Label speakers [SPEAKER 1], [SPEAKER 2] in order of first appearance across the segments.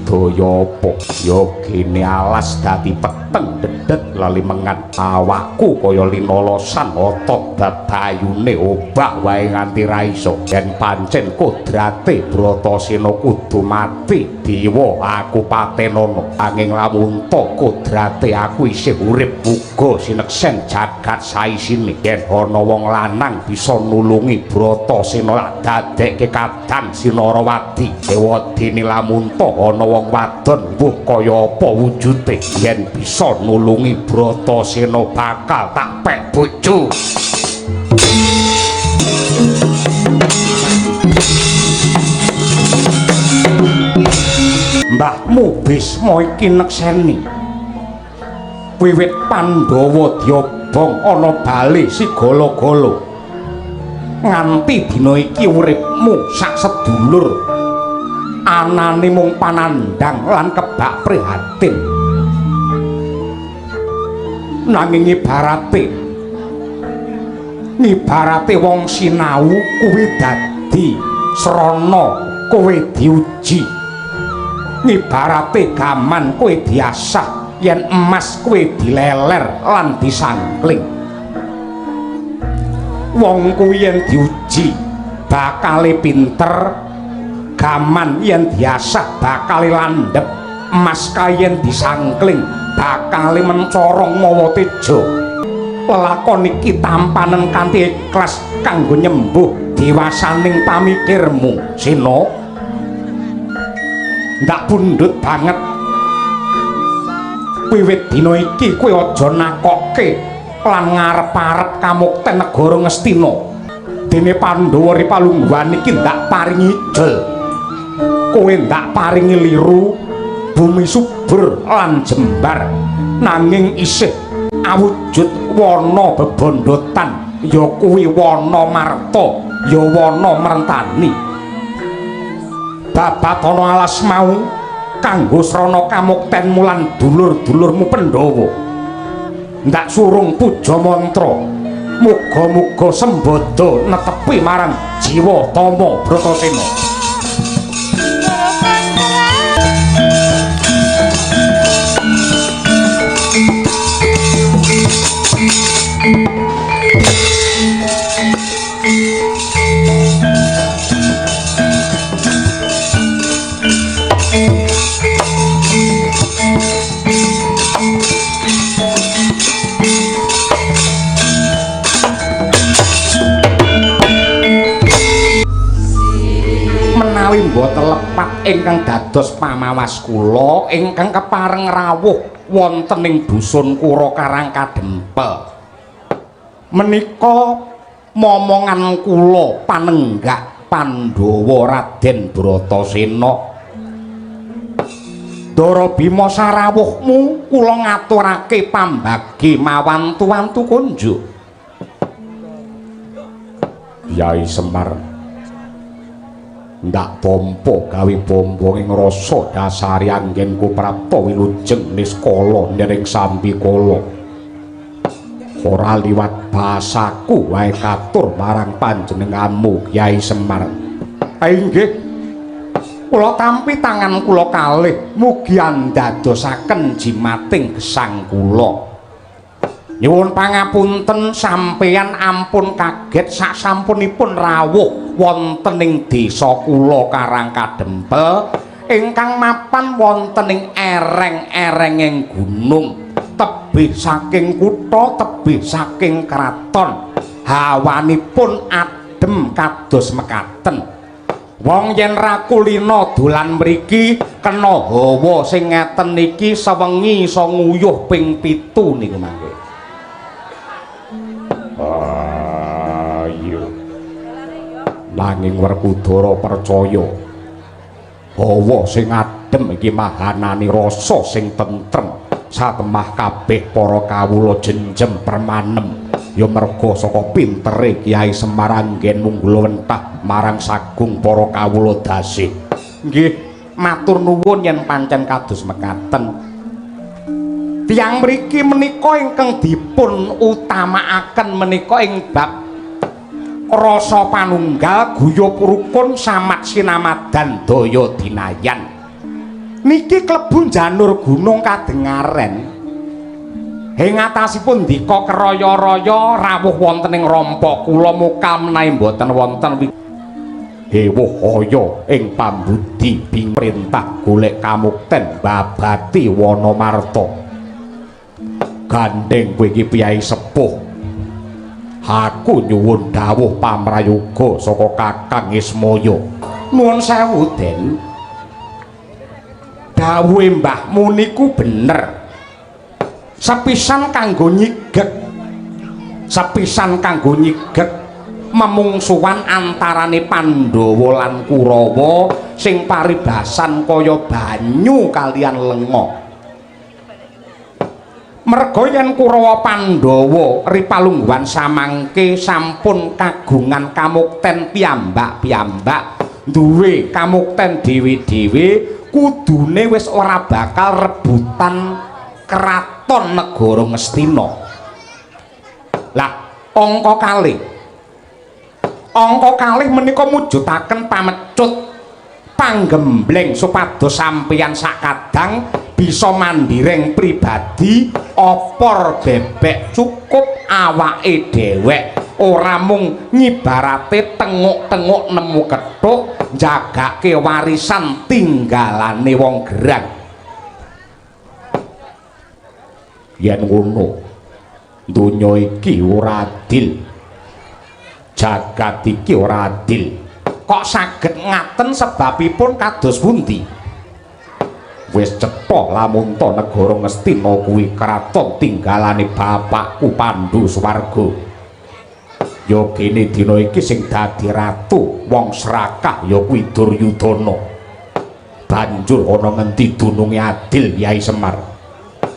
[SPEAKER 1] daya apa ya gene alas dadi peteng dedet lali mengat awakku kaya linolosan otot babayune obah wae nganti ra iso yen pancen kodrate Bratasena kudu mati dewa aku patenono anging lamun to kodrate aku isih urip uga sineksen jagat saisine yen ana wong lanang bisa nulungi Bratasena dadekke kadang Sinarawati ewadene lamun to ana wong wadon mbuh kaya apa wujude yen bisa nulungi Bratasena bakal tak pek bojo. Mbahmu Bisma iki nekseni wiwit Pandhawa diobong ana bali sigala-gala nganti dina iki uripmu sak sedulur anane mung panandang lan kebak prihatin nanging ibarate wong sinau kuwi dadi srana kowe diuji ibarate gaman kowe diasah yen emas kowe dileler lan disangkling wong kuwi yen diuji bakale pinter gaman yen diasah bakale landhep emas kayen disangkling bakale mencorong mawa teja lelakon iki tampanen kanthi ikhlas kanggo nyembuh dewasaning pamikirmu Sena ndak pundhut banget wiwit dina iki kowe aja nakokke lan ngarep-arep kamukten negara Ngastina dene Pandhawa Ripalungguhan iki ndak paringi ijol kowe ndak paringi liru bumi subur lan jembar nanging isih awujud wana bebondotan ya kuwi wana marta ya wana mrentani babatana alas mau kanggo srana kamuktenmu lan dulur-dulurmu Pandhawa ndak surung puja mantra muga-muga sembada netepi marang jiwa tama Bratasena. Menawi mboten lepat ingkang dados pamawas kula ingkang kepareng rawuh wonten ing dusun Kura Karangkadempel menika momongan kula panenggak Pandhawa Raden Bratasena Dara Bima sarawuhmu kula ngaturake pambagi mawantu-wantu kunjuk Yai Semar ndak pompo gawe pombo ing rasa dasari anggenku Prapta Wilujeng niskala nering sambikala ora liwat basaku wae katur marang panjenenganmu Kyai Semar. Inggih kula tampi tangan kula kalih mugi andadosaken jimating gesang kula. Nyuwun pangapunten sampeyan ampun kaget sasampunipun rawuh wonten ing desa kula Karangkadempel ingkang mapan wonten ing ereng-erenging gunung tebih saking kutha tebih saking kraton hawanipun adem kados mekaten wong yen ra kulina dolan mriki kena hawa sing ngeten iki sewengi iso nguyuh ping 7 niku mangke. Ayo nanging Werkudara percaya hawa sing adem iki mahanani rasa sing tentrem satemah kabeh para kawula jenjem permanem ya merga saka pintere Kyai Semar anggen munggula wentah marang sagung para kawula dasih. Nggih matur nuwun yen pancen kados mekaten. Tiyang mriki menika ingkang dipun utamakaken menika ing bab rasa panunggal guyub rukun samat sinamadan daya dinayan niki klebu janur gunung kadengaren ing atasipun dika keraya-raya rawuh wonten ing rampa kula mukal menawi boten wonten hewuh aya ing pambudi perintah golek kamukten babati Wanamarta gandeng kowe iki piyai sepuh aku nyuwun dawuh pamrayoga saka Kakang Ismaya nuwun sewu Den dawuhe mbahmu niku bener sepisan kanggo nyigek memungsuhan antarane Pandhawa lan Kurawa sing paribasan kaya banyu kalian lenga merga yen Kurawa Pandhawa ripalungguhan samangke sampun kagungan kamukten piyambak-piyambak duwe kamukten dhewe-dhewe kudune wis ora bakal rebutan kraton negara Ngastina. Lah angka kalih menika mujudaken pamecut panggembleng supados sampeyan sakadang bisa mandireng pribadi opor bebek cukup awake dhewek ora mung ngibarate tenguk-tenguk nemu kethuk njagake warisan tinggalane wong gerang yen ngono donya iki ora adil jagat iki ora adil kok saged ngaten sebabipun kados pundi wis cetha lamun ta negara Ngastina kuwi kraton tinggalane bapakku Pandhu Swarga ya kene dina iki sing dadi ratu wong serakah ya kuwi Duryudana banjur ana ngendi dununge adil Yai Semar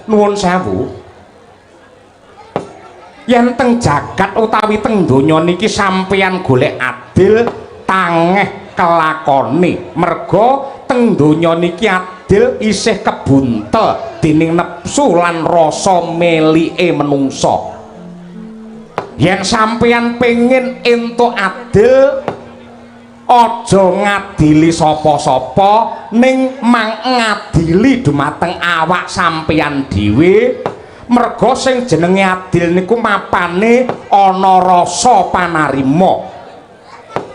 [SPEAKER 1] nuwun sewu yen teng jagat utawi teng donya niki sampeyan golek adil tangeh kelakone merga teng donya niki adil isih kebuntel dening nepsu lan rasa melike menungsa yen sampeyan pengin entuk adil aja ngadili sapa-sapa ning ngadili dumateng awak sampeyan dhewe merga sing jenenge adil niku mapane ana rasa panarima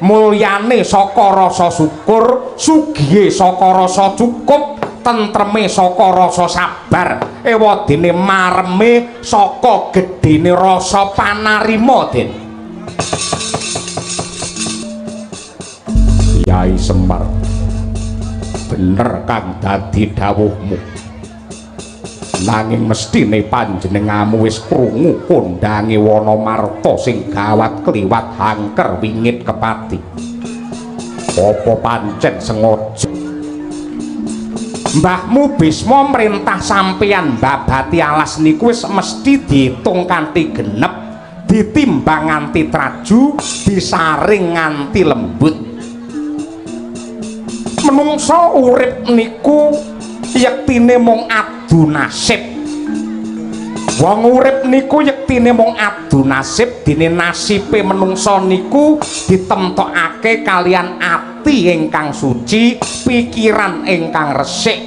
[SPEAKER 1] mulyane saka rasa syukur sugihe saka rasa cukup tentreme saka rasa sabar ewadene mareme saka gedene rasa panarima Den Yai Semar bener kang dadi dawuhmu nanging mestine panjenengamu wis krungu kondange Wanamarta sing gawat kliwat angker wingit kepati apa pancen sengaja mbahmu Bisma merintah sampeyan babati alas niku wis mesti diitung kanthi genep ditimbang nganti traju disaring nganti lembut menungso urip niku yektine mung adu nasib wong urip niku yektine mung adu nasib dene nasibe menungso niku ditemtokake kalian ati ingkang suci pikiran ingkang resik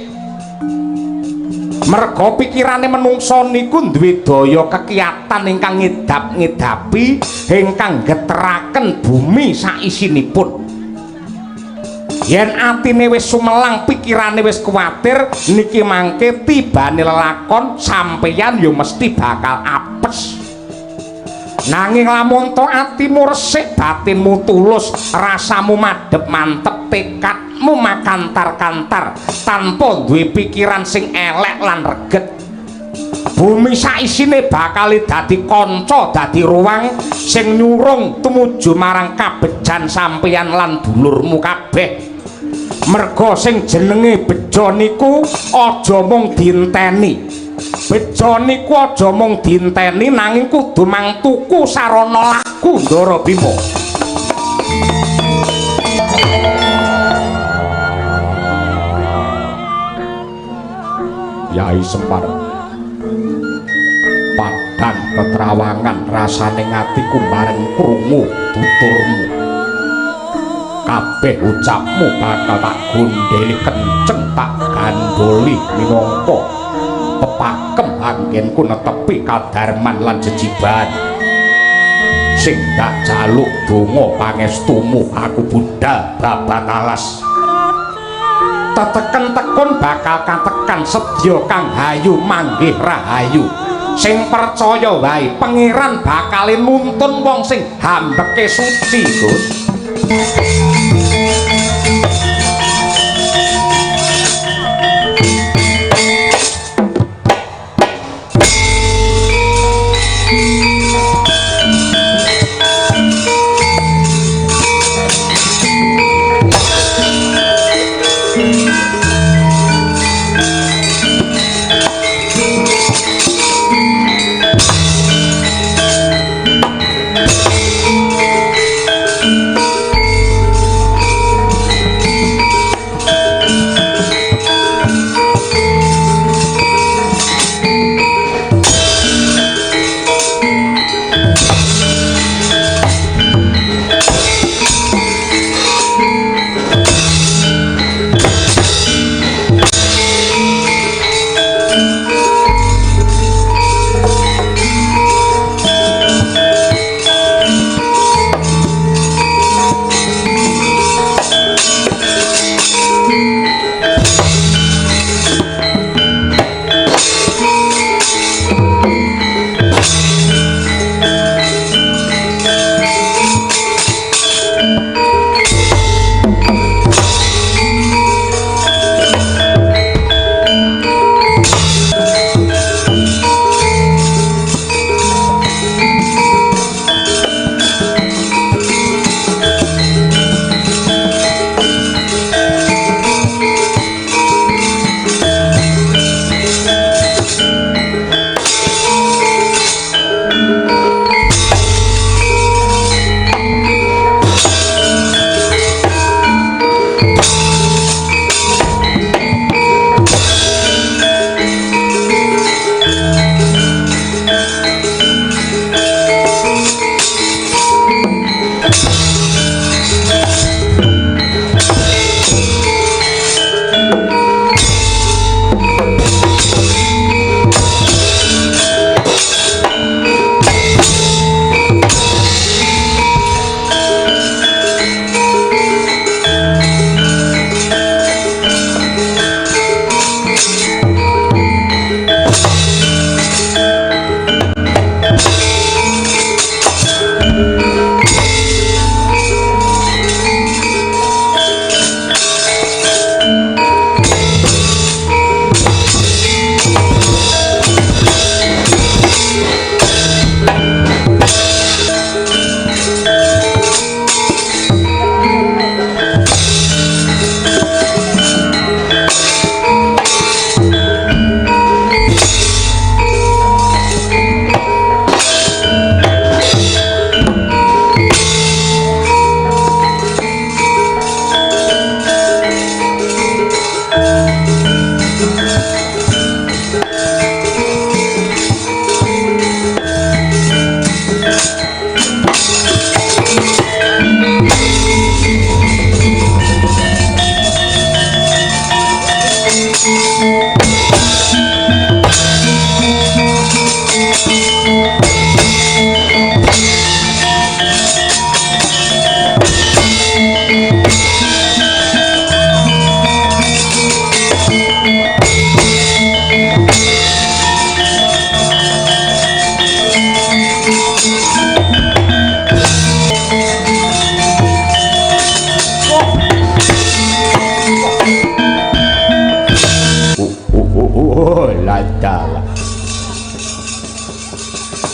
[SPEAKER 1] merga pikirane menungso niku duwe daya kekiyatan ingkang ngedap-ngedapi ingkang geteraken bumi saisinipun yen atine wis sumelang pikirane wis kuwatir niki mangke tibane lelakon sampeyan ya mesti bakal apes nanging lamun to atimu resik batinmu tulus rasamu madhep mantep tekadmu makantar-kantar tanpa duwe pikiran sing elek lan reget bumi saisine bakal dadi kanca dadi ruang sing nyurung tumuju marang kabejan sampeyan lan dulurmu kabeh merga sing jenenge bejo niku aja mung dienteni bejo niku aja mung dienteni nanging kudu mangtuku sarana laku Ndara Bima Yai Semar padhang ketrawangan rasane ngatiku bareng krungu tuturmu kabeh ucapmu bakal tak gundheli kenceng tak gandoli minangka pepakem anggenku netepi kadarman lan jejiban sing tak jaluk donga pangestumu aku budal babat alas teteken tekun bakal katekan sedya kang hayu manggih rahayu sing percaya wae pangeran bakal nuntun wong sing hambeke suci Gus.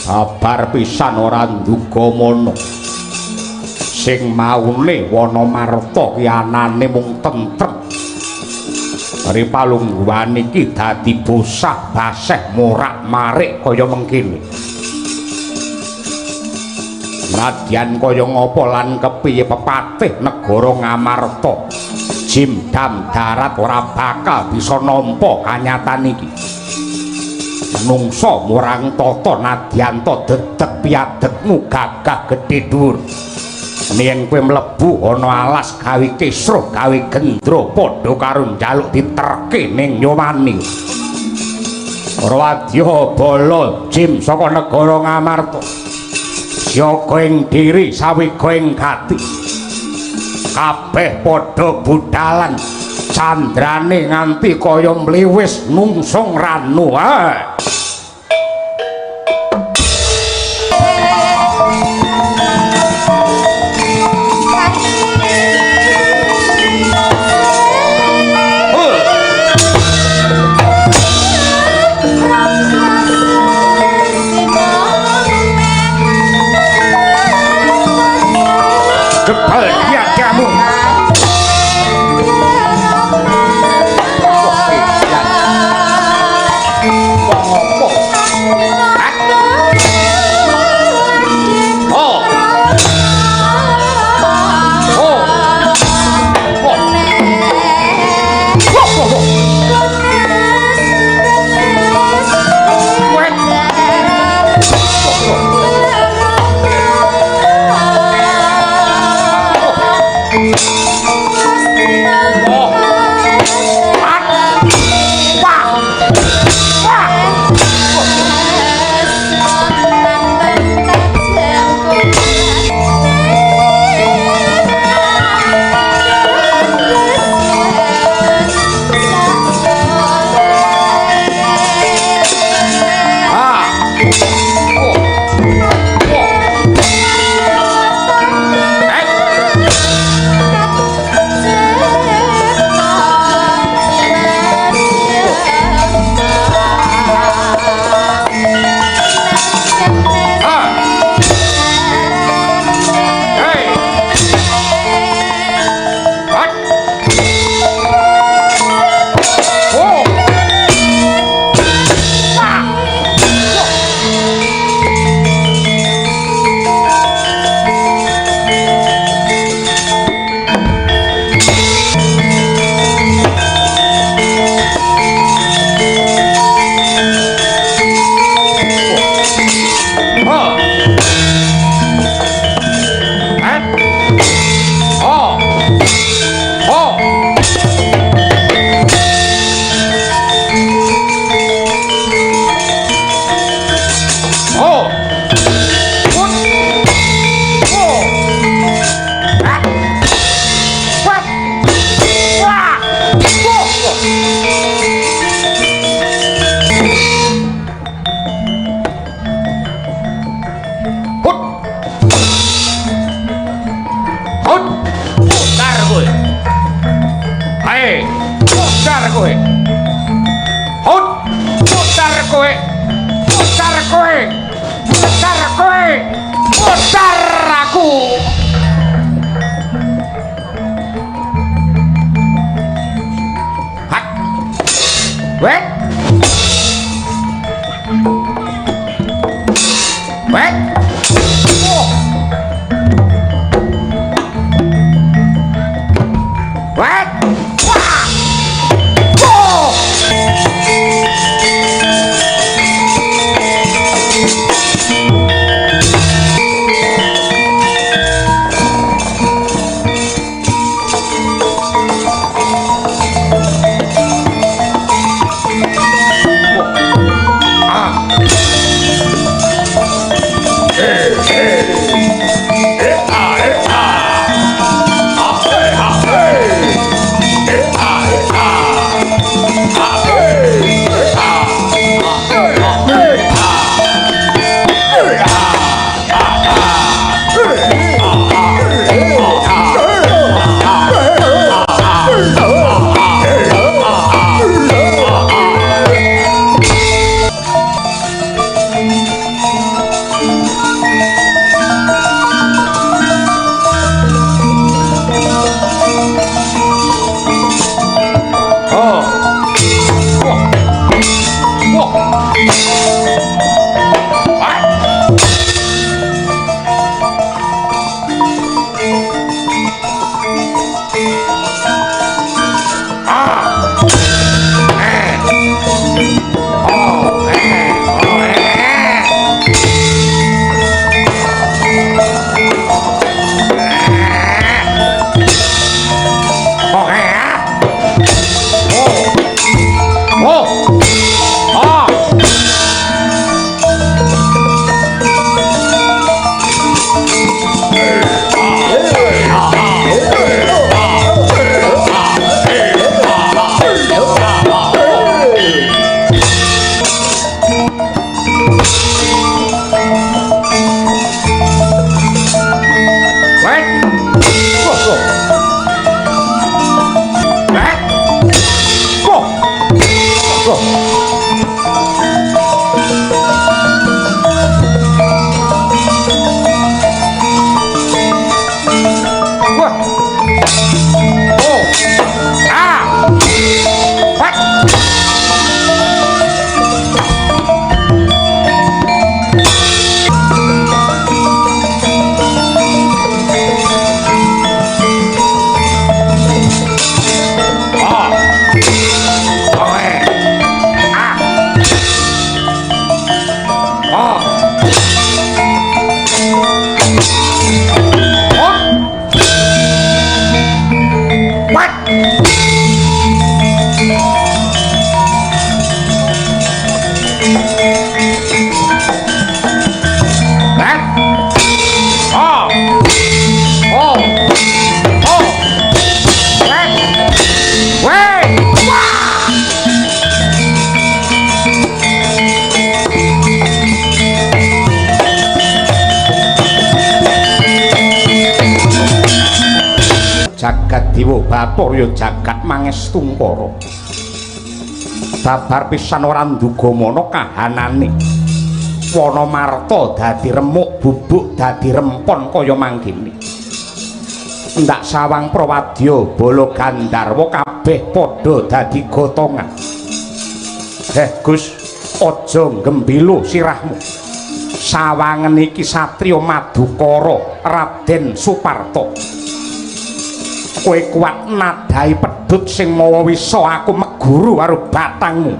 [SPEAKER 1] Kabar pisan ora nduga mono sing maune Wanamarta ki anane mung tentrem Ripalungguhan iki dadi bosah baseh morak-marik kaya mengkini nadyan kaya ngapa lan kepiye pepatih negara Ngamarta jimdam darat ora bakal bisa nampa kanyatan iki nungsa murang tata nadyanta dedeg piadegmu gagah gedhe dhuwur yen kowe mlebu ana alas gawe kisruh gawe gendro padha karo njaluk diterke ning Nyomani Rawadya bala jim saka negara Ngamarta siaga ing diri sawiga ing gati kabeh padha budhalan candrane nganti kaya mliwis nungsung ranu Jebal tiagamu
[SPEAKER 2] Hey!
[SPEAKER 1] jagat dewa Bathara jagat mangestungkara babar pisan ora nduga mana kahanane wana marta dadi remuk bubuk dadi rempon kaya mangkene ndak sawang prawadya bala gandharwa kabeh padha dadi gotongan Gus aja gembilo sirahmu sawangen iki satriya Madukara Raden Suparto kowe kuat nadai pedhut sing mawa wisa aku meguru karo batangmu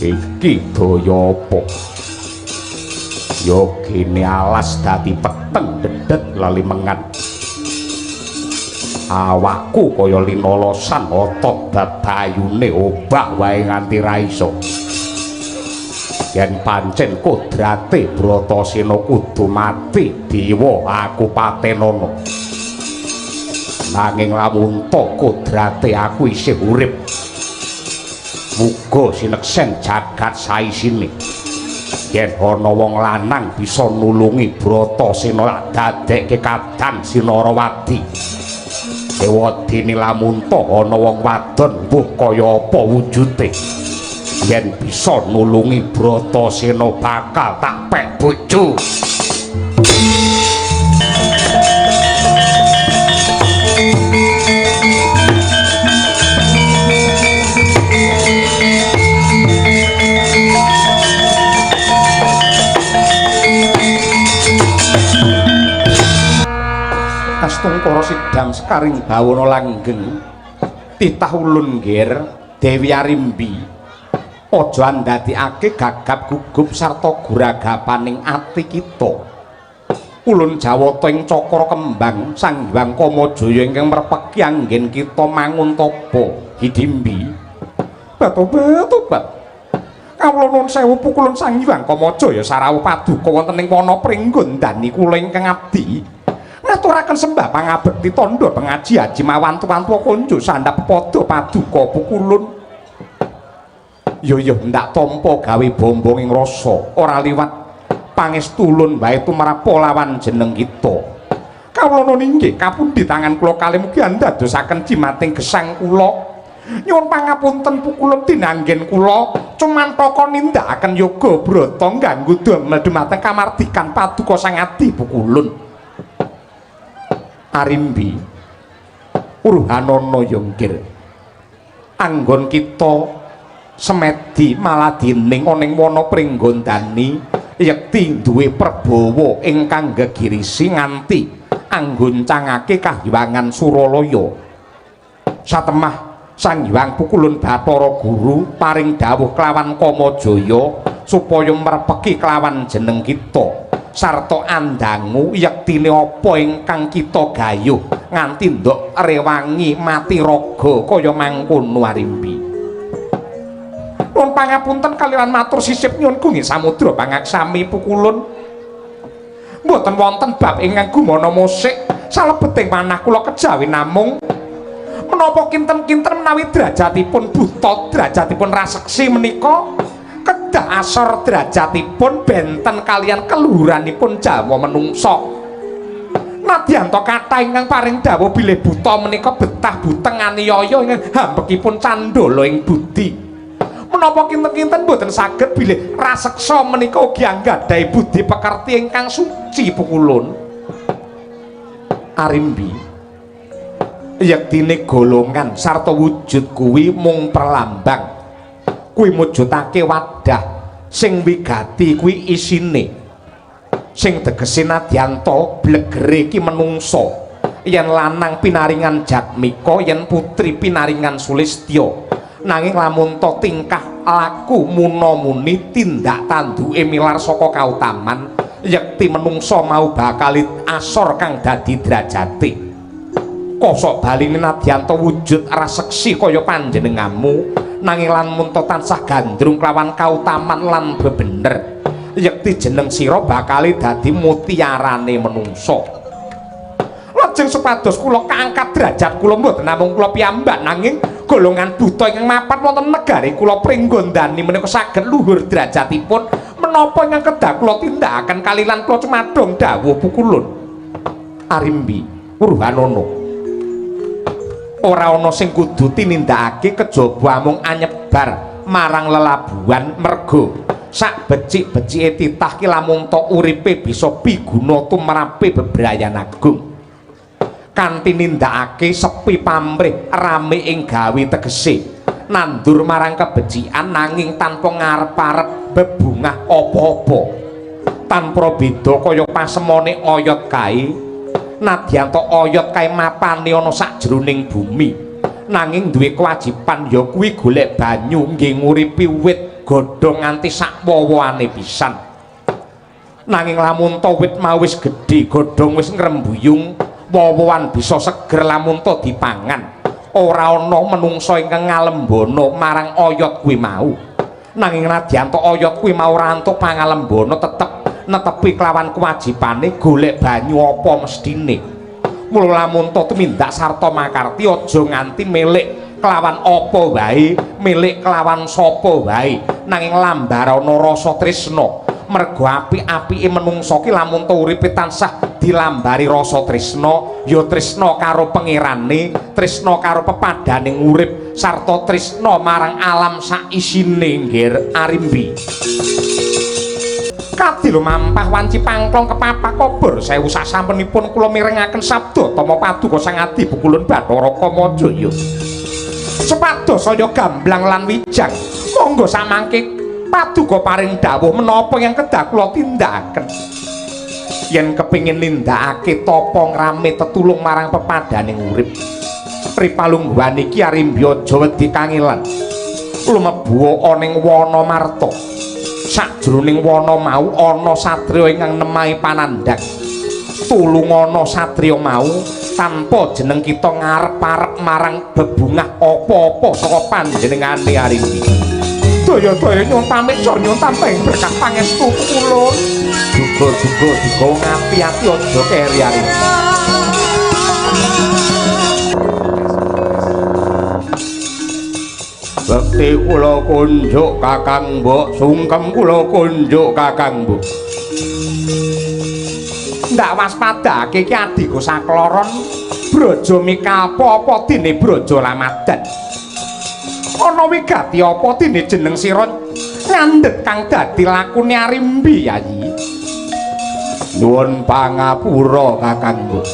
[SPEAKER 1] iki daya apa yo kene alas dadi peteng dedet lalimengan awakku kaya linolosan otot dadayune obah wae nganti ra iso yen pancen kodrate Bratasena kudu mati dewa aku patenana nanging lamun kodrate aku isih urip muga sineksen jagat saisine yen ana wong lanang bisa nulungi Bratasena dadekke kadang Sinarawati ewadene lamun ana wong wadon mbuh kaya apa wujude yen bisa nulungi Bratasena bakal tak pek bojo Astungkara sidang sekaring bawana langgeng titah ulun ngger Dewi Arimbi aja andadekake gagap gugup sarta guragapaning ati kita ulun Jawata ing cakra kembang Sang Hyang Kamajaya ingkang merpeki anggen kita mangun tapa Hidimbi batu-batu kawula nuwun sewu pukulun Sang Hyang Kamajaya sarawuh paduka wonten ing wana pringgon dani kula ingkang abdi ngaturaken sembah pangabekti tandha pengaji haji mawantu-wantu konjo sandhap padha paduka pukulun yo ndak tampa gawe bombong ing rasa ora liwat pangestu ulun wae tumrap lawan jeneng kita kawula nuwun inggih kapundi tangan kula kalih mugi andadosaken jimating gesang kula nyuwun pangapunten pukulun tinanggen kula cumantaka nindakaken yoga brata ngganggu damel dumateng kamardikan paduka sang adi pukulun Arimbi Urhanana Yonggir anggon kita semedi maladining ana ing wana pringgondani yekti duwe prabawa ingkang gegirisi nganti anggoncangake kahyangan Suralaya satemah Sang Hyang Pukulun Bathara Guru paring dawuh kelawan Kamajaya supaya merpeki kelawan jeneng kita sarta andangu yektine apa ingkang kita gayuh nganti ndok rewangi mati raga kaya mangkono Arimbi. Nuwun pangapunten kaliyan matur sisip nyuwun gunggih samudra pangaksami pukulun. Mboten wonten bab ingkang gumana musik salebeting manah kula kejawi namung menapa kinten-kinten menawi derajatipun buta derajatipun raseksi menika kedah asor derajatipun benten kalian keluhuranipun Jawa menungso Nadyan to kathah ingkang paring dawuh bilih buta menika betah buteng aniaya ing hambekipun candala ing budi. Menapa kinten-kinten boten saged bilih raseksa menika ugi anggadhahi budi pekerti ingkang suci pukulun. Arimbi yektine golongan sarta wujud kuwi mung perlambang. Kuwi mujudake wadah sing wigati kuwi isine. Sing tegese Nadyanta blegere iki menungsa. Yen lanang pinaringan Jatmika, yen putri pinaringan Sulistya. Nanging lamun to tingkah laku muna-muni tindak tanduke milar saka kautaman, yekti menungsa mau bakal asor kang dadi derajate. Kosok baline Nadyanta wujud raseksi kaya panjenenganmu, nanging lan munta tansah gandrung kelawan kautaman lan bebener. Yekti jeneng sira bakal dadi mutiarane menungsa. Lajeng supados kula kaangkat derajat kula mboten namung kula piyambak, nanging golongan buta ingkang mapan wonten negari kula pringgondani menika saged luhur derajatipun menapa ingkang kedah kula tindakaken kalilan kula cumadong dawuh pukulun. Arimbi Purwanana, ora ana sing kudu tinindakake kejaba amung anyebar marang lelabuhan merga sak becik-becike titah ki lamun tok uripe bisa piguna tumrape bebrayan agung. Kanthi nindakake sepi pamrih rame ing gawe tegese nandur marang kebecikan nanging tanpa ngarep-arep bebungah apa-apa. Tanpa beda kaya pasemone oyot kae, Nadyanta oyot kae mapane ana sajroning bumi. Nanging duwe kewajiban ya kuwi golek banyu nggih nguripi wit godhong nganti sak wowoane pisan. Nanging lamun to wit mau wis gedhe, godhong wis ngrembuyung, wowoan bisa seger lamun to dipangan. Ora ana menungsa ingkang ngalembana marang oyot kuwi mau. Nanging Nadyanta oyot kuwi mau ora antuk pangalembana tetep netepi kelawan kewajibane golek banyu apa mestine. Mula lamun to tumindak sarta makarti aja nganti milik kelawan apa wae, milik kelawan sapa wae, nanging lambarana rasa tresna. Mergo apik-apike menungsa ki lamun to uripe tansah dilambari rasa tresna, ya tresna karo pangerane, tresna karo pepadaning urip sarta tresna marang alam sak isine nggih Arimbi. Kadilo mampah wanci pangklong kepapah kobor sewu sasampunipun kula mirengaken sabda tama paduka sang adi pukulun Bathara Kamajaya. Sepados saya gamblang lan wijang, monggo samangke paduka paring dawuh menapa yang kedah kula tindakaken. Yen kepingin nindakake tapa ngrame tetulung marang pepadaning urip, pripalungguhan iki Arimbi aja wedi kangelan. Lumebu ana ing wana marta. Sajroning wana mau ana satriya ingkang nemahi panandhang. Tulung ana satriya mau tanpa jeneng kita ngarep-arep marang bebungah apa-apa saka panjenengane Arimbi. Daya-daya nyuwun pamit nyuwun tamping berkah pangestu kula. Duga-duga ngati-ati aja keri Arimbi. Bekti kula kunjuk Kakang Mbok, sungkem kula kunjuk Kakang Mbok. Ndak waspadake iki adiku sakloron Braja Mikalpa apa dene Braja Lamadan. Ana wigati apa dene jeneng sira ngandhet kang dadi lakune Arimbi Yayi. Nuwun pangapura Kakang Mbok.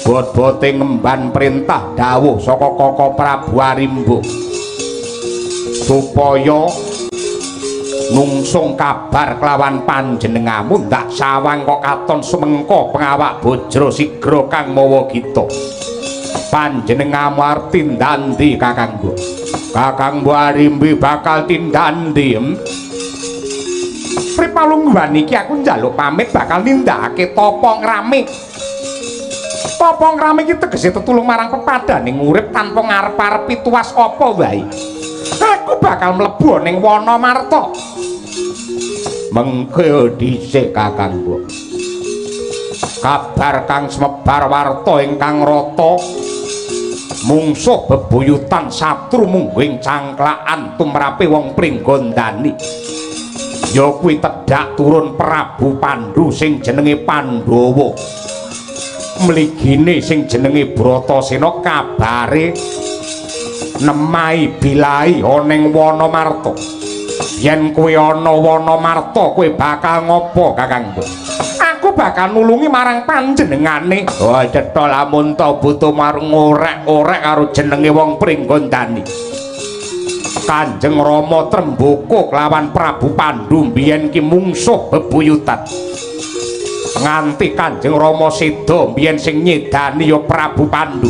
[SPEAKER 1] Bot-bote ngemban perintah dawuh saka Kaka Prabu Arimbo supaya nungsung kabar kelawan panjenengamu ndak sawang kok katon sumengko pengawak Bajra Sigra kang mawa kita. Panjenengamu arep tindak ndi Kakangku? Kakangmu Arimbi bakal tindak ndi? Pripalungguhan iki aku njaluk pamit bakal nindakake tapa ngrame. Tapa ngrame iki tegese tetulung marang pepadaning urip tanpa ngarep-arep pituwas apa wae. Aku bakal mlebu ning wana marta. Mengke dhisik Kakangku. Kabar kang semebar warta ingkang rata mungsuh bebuyutan satru mungging cangklakan tumrape wong Pringgondani. Ya kuwi tedhak turun Prabu Pandhu sing jenenge Pandhawa. mligine sing jenenge Bratasena kabare nemai bilai ana ing Wanamarta. Yen kowe ana Wanamarta kowe bakal ngopo Kakangku? Aku bakal nulungi marang panjenengane. Oh cetha lamun ta butuh marang ngorek-orek karo jenenge wong Pringgondani. Kanjeng Rama Trembaka kelawan Prabu Pandhu biyen ki mungsuh bebuyutan. Nganti Kanjeng Rama seda biyen sing nyedani ya Prabu Pandhu.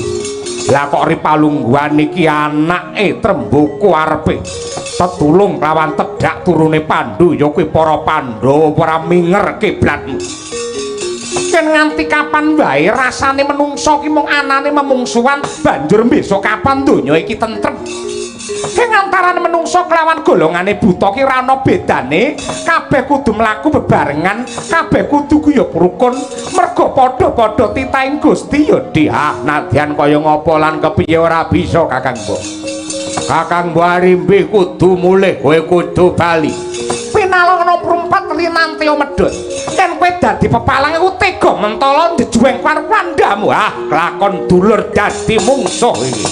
[SPEAKER 1] Lah kok Ripalungguhan iki anake Trembaka arepe tetulung lawan tedak turune Pandhu ya kuwi para Pandhawa ora minger kiblatmu. Yen nganti kapan wae rasane menungso ki mung anane memungsuhan banjur besok kapan donya iki tentrem. Ing antarané menungso kelawan golongane buta ki ora ana bedane, kabeh kudu mlaku bebarengan, kabeh kudu guyub rukun, merga padha-padha titahing Gusti ya Dihah. Nadyan kaya ngapa lan kepiye ora bisa Kakangku. Kakangku Arimbi kudu mulih, kowe kudu bali. Pinalana prumpat linantya medhot. Yen kowe dadi pepalang iku tega mentala ndejueng wandamu. Ah, lakon dulur dadi mungsuh iki.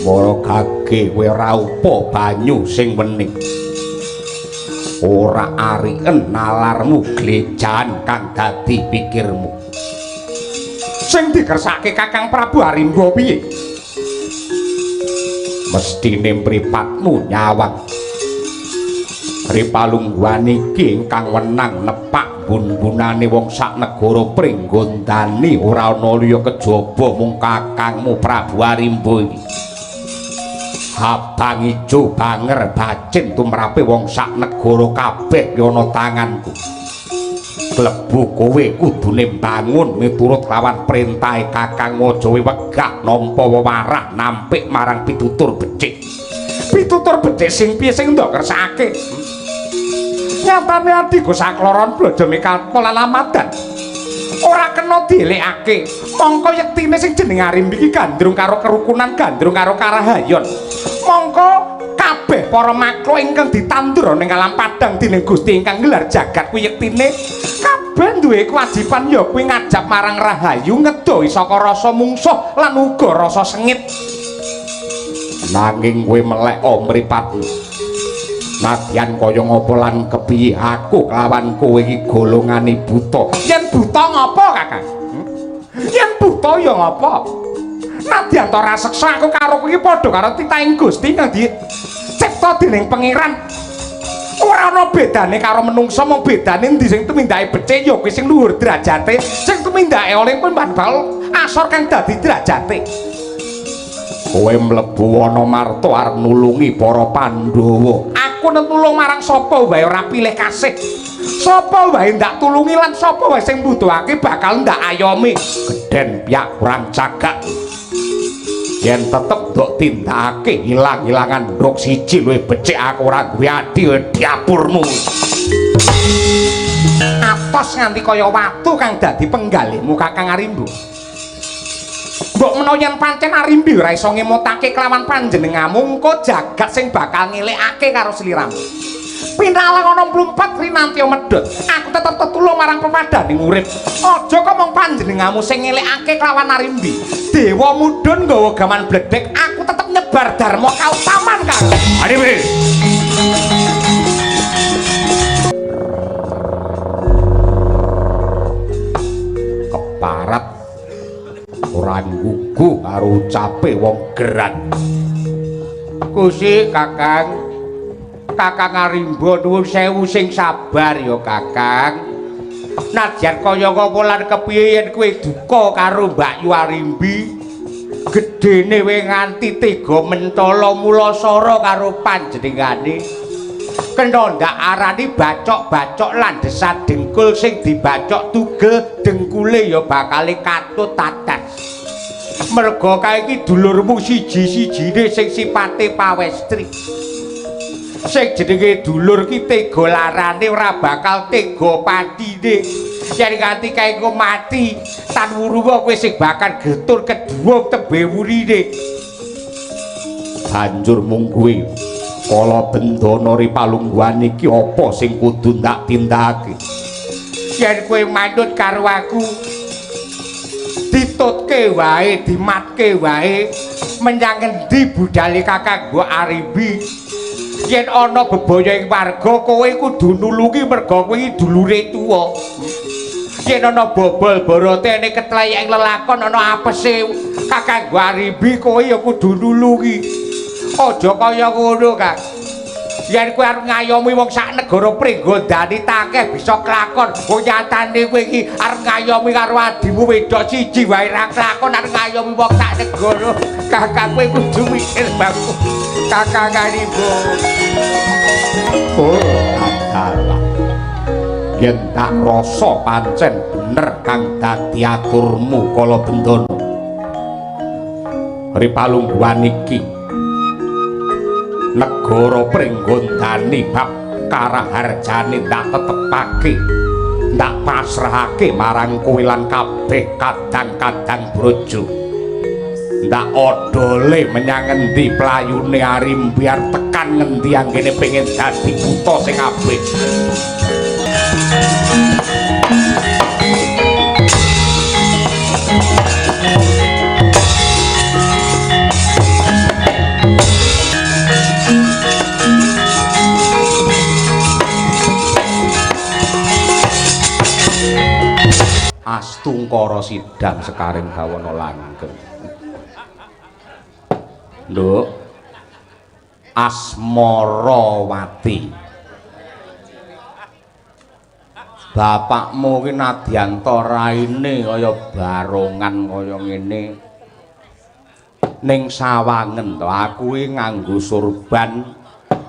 [SPEAKER 1] Para gage kowe ora upa banyu sing wening. Ora arien nalarmu glejan kang dadi pikirmu. Sing dikersake Kakang Prabu Arimba piye? Mestine mripatmu nyawang. Ripalungguhan iki ingkang wenang nepak bun-bunane wong sak negara Pringgondani ora ana liya kejaba mung Kakangmu Prabu Arimba iki. Abang ijo banger bacin tumrape wong sak negara kabeh ana tanganku. Klebu kowe kudune mbangun miturut lawan perintahe Kakang aja wegah nampa wewarah nampik marang pitutur becik. Pitutur becik sing piye sing ndok kersake? Nyatane adiku sakloron blaja mikal lan amadan. Ora kena dielekake. Mongko yektine sing jeneng Arimbi iki gandrung karo kerukunan, gandrung karo karahayon. Mongko kabeh para makhluk ingkang ditandur ning alam padang dening Gusti ingkang nggelar jagat kuwi yektine kabeh duwe kewajiban ya kuwi ngajab marang rahayu ngedohi saka rasa mungsuh lan uga rasa sengit. Nanging kowe melek mripatmu. Nadyan kaya ngapa lan kepiye aku kelawan kowe iki golongane buta. Yen buta ngapa, Kakang? Yen buta ya ngapa? Nadyan to raseksa aku karo kowe iki padha karo titahing Gusti kang dicipta dening Pangeran. Ora ana bedane karo menungsa, mung bedane endi sing tumindake becik ya kuwi sing luhur derajate, sing tumindake oleh pembal asor kang dadi derajate. Kowe mlebu ana marta arep nulungi para Pandhawa. Aku netulung marang sapa wae ora pilih kasih. Sapa wae ndak tulungi lan sapa wae sing mbutuhake bakal ndak ayomi. Gedhen piyak kurang cagak. Yen tetep ndok tindakake ilang-ilangan ndok siji luwih becik aku ora duwe adi diapurmu. Atos nganti kaya watu kang dadi penggalihmu Kakang Arimba. Mbok menawa yen pancen Arimbi ora iso ngemutake kelawan panjenengamu, engko jagat sing bakal ngelekake karo sliramu. Pinalang ana mlumpat rinanti medhot. Aku tetep tetulung marang pepadaning urip. Aja kok mung panjenengamu sing ngelekake kelawan Arimbi. Dewa mudhun nggawa gaman bledhek, aku tetep nyebar dharma kautaman, Kang. Arimbi. Keparat ora nggugu karo ucape wong geran. Gusti Kakang, Kakang Arimba nuwun sewu sing sabar ya Kakang. Nadyan kaya apa lan kepiye yen kowe duka karo Mbak Yu Arimbi, gedene we nganti tega mentala mulasara karo panjenengane. Kena ndak arani bacok-bacok lan desat dengkul sing dibacok tugel dengkule ya bakale katut tatas. Merga kae iki dulurmu siji-sijine sing sipate pawestri. Sing jenenge dulur ki tega larane ora bakal tega patine. Yen nganti kae engko mati, tan wuruwa kowe sing bakal getur kedua tebe wurine. Banjur mung kuwi kala bendana Ripalungguhan iki apa sing kudu ndak tindakake? Yen kowe manut karo aku, ditutke wae, dimatke wae, menyang endi budale Kakang Arimbi. Yen ana bebaya ing warga, kowe kudu nulungi merga kowe iki dulure tuwa. Yen ana bobol borotene ketleyek lelakon ana apese Kakang Arimbi, kowe ya kudu nulungi. Aja kaya ngono, Kang. Yen kowe arep ngayomi wong sak negara Pringgondani takeh bisa kelakon. Wong nyatane kowe iki arep ngayomi karo adimu wedok siji wae ra kelakon arep ngayomi wong sak negara. Kakang kowe kudu mikir bangku. Kakang Arimba. Oh, adalah. Yen tak rasa pancen bener kang dadi aturmu kala bendana. Ripalungguhan iki negara Pringgondani bab karaharjane ndak tetepake, ndak pasrahake marang kowe lan kabeh kadang-kadang brojo. Ndak odole menyang endi playune Arimbi biar tekan ngendi anggene pengen dadi buta sing apik. sungkara sidang sekaring bawana langgeng. Nduk Asmarawati, bapakmu ki nadyanto raine kaya barongan kaya ngene ning sawangen to, aku ki nganggo surban,